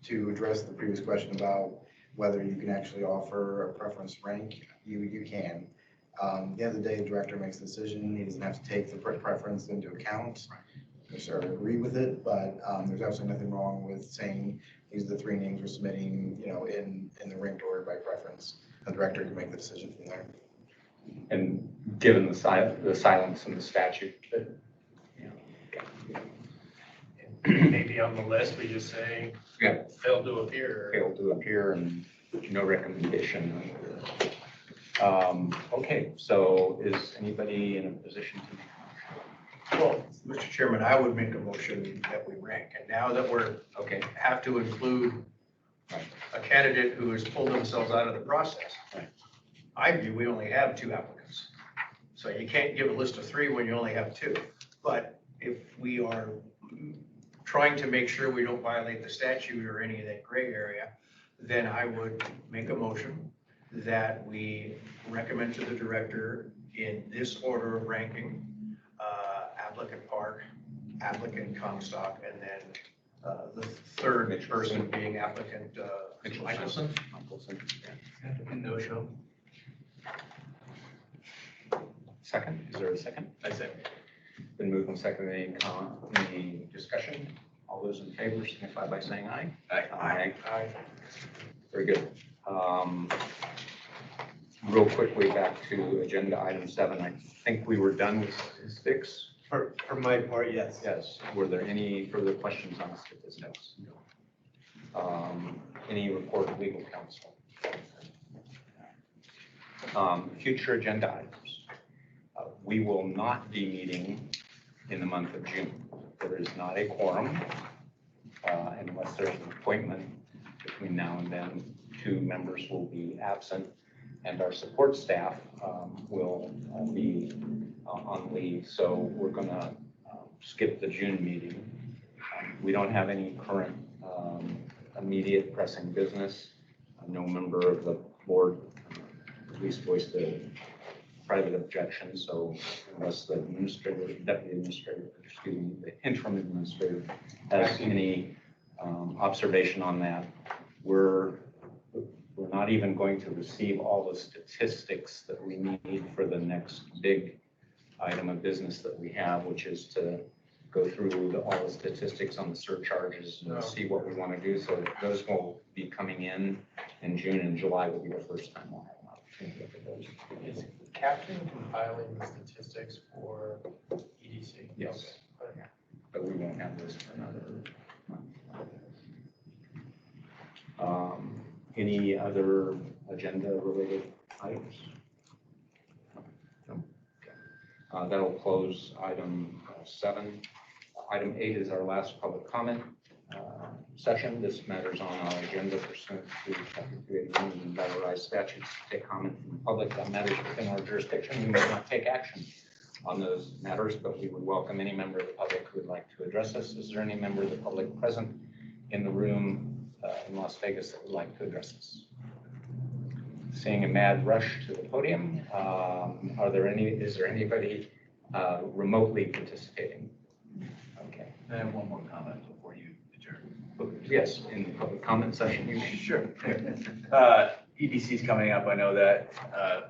To address the previous question about whether you can actually offer a preference rank, you can. At the end of the day, the director makes the decision. He doesn't have to take the preference into account or agree with it, but there's absolutely nothing wrong with saying, these are the three names we're submitting, in the ranked order by preference. The director can make the decision from there. And given the silence in the statute, that, Maybe on the list, we just say, Yeah. failed to appear. failed to appear and no recommendation. Okay, so is anybody in a position to make Well, Mr. Chairman, I would make a motion that we rank. And now that we're, okay, have to include a candidate who has pulled themselves out of the process. Right. I view we only have two applicants. So you can't give a list of three when you only have two. But if we are trying to make sure we don't violate the statute or any of that gray area, then I would make a motion that we recommend to the director in this order of ranking, applicant Park, applicant Comstock, and then the third person being applicant Michelson. And no show. second? Is there a second? I said. Been moved and seconded. Any discussion? All those in favor signify by saying aye. Aye. Aye. Very good. Real quickly back to agenda item 7. I think we were done with statistics. For my part, yes. Yes. Were there any further questions on statistics? Any report of legal counsel? Future agenda items. We will not be meeting in the month of June. There is not a quorum unless there's an appointment between now and then. 2 members will be absent, and our support staff will be on leave. So we're going to skip the June meeting. We don't have any current immediate pressing business. No member of the board at least voiced a private objection. So unless the administrator, deputy administrator, excuse me, the interim administrator has any observation on that, we're not even going to receive all the statistics that we need for the next big item of business that we have, which is to go through all the statistics on the surcharges and see what we want to do. So those will be coming in June, and July will be the first time we'll have an opportunity to look at those. Is Captain compiling the statistics for EDC? Yes. Okay. But we won't have those for another month. Any other agenda-related items? No? Okay. That'll close item 7. Item 8 is our last public comment session. This matters on our agenda pursuant to Chapter 281 of the Nevada Revised Statutes to take comment from the public on matters within our jurisdiction. We may not take action on those matters, but we would welcome any member of the public who would like to address us. Is there any member of the public present in the room in Las Vegas that would like to address us? Seeing a mad rush to the podium, is there anybody remotely participating? Okay. I have one more comment before you adjourn. Yes, in the public comment session, you may. Sure. EDC is coming up. I know that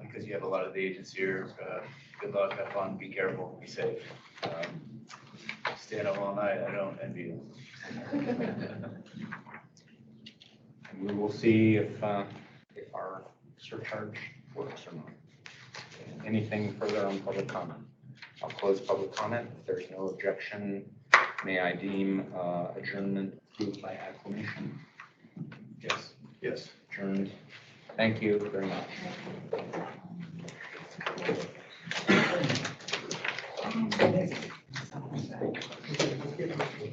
because you have a lot of the agents here. Good luck, have fun, be careful, be safe. Staying up all night, I don't envy you. And we will see if our surcharge works or not. Anything further on public comment? I'll close public comment. If there's no objection, may I deem adjournment approved by acclamation? Yes. Yes. Adjourned. Thank you very much.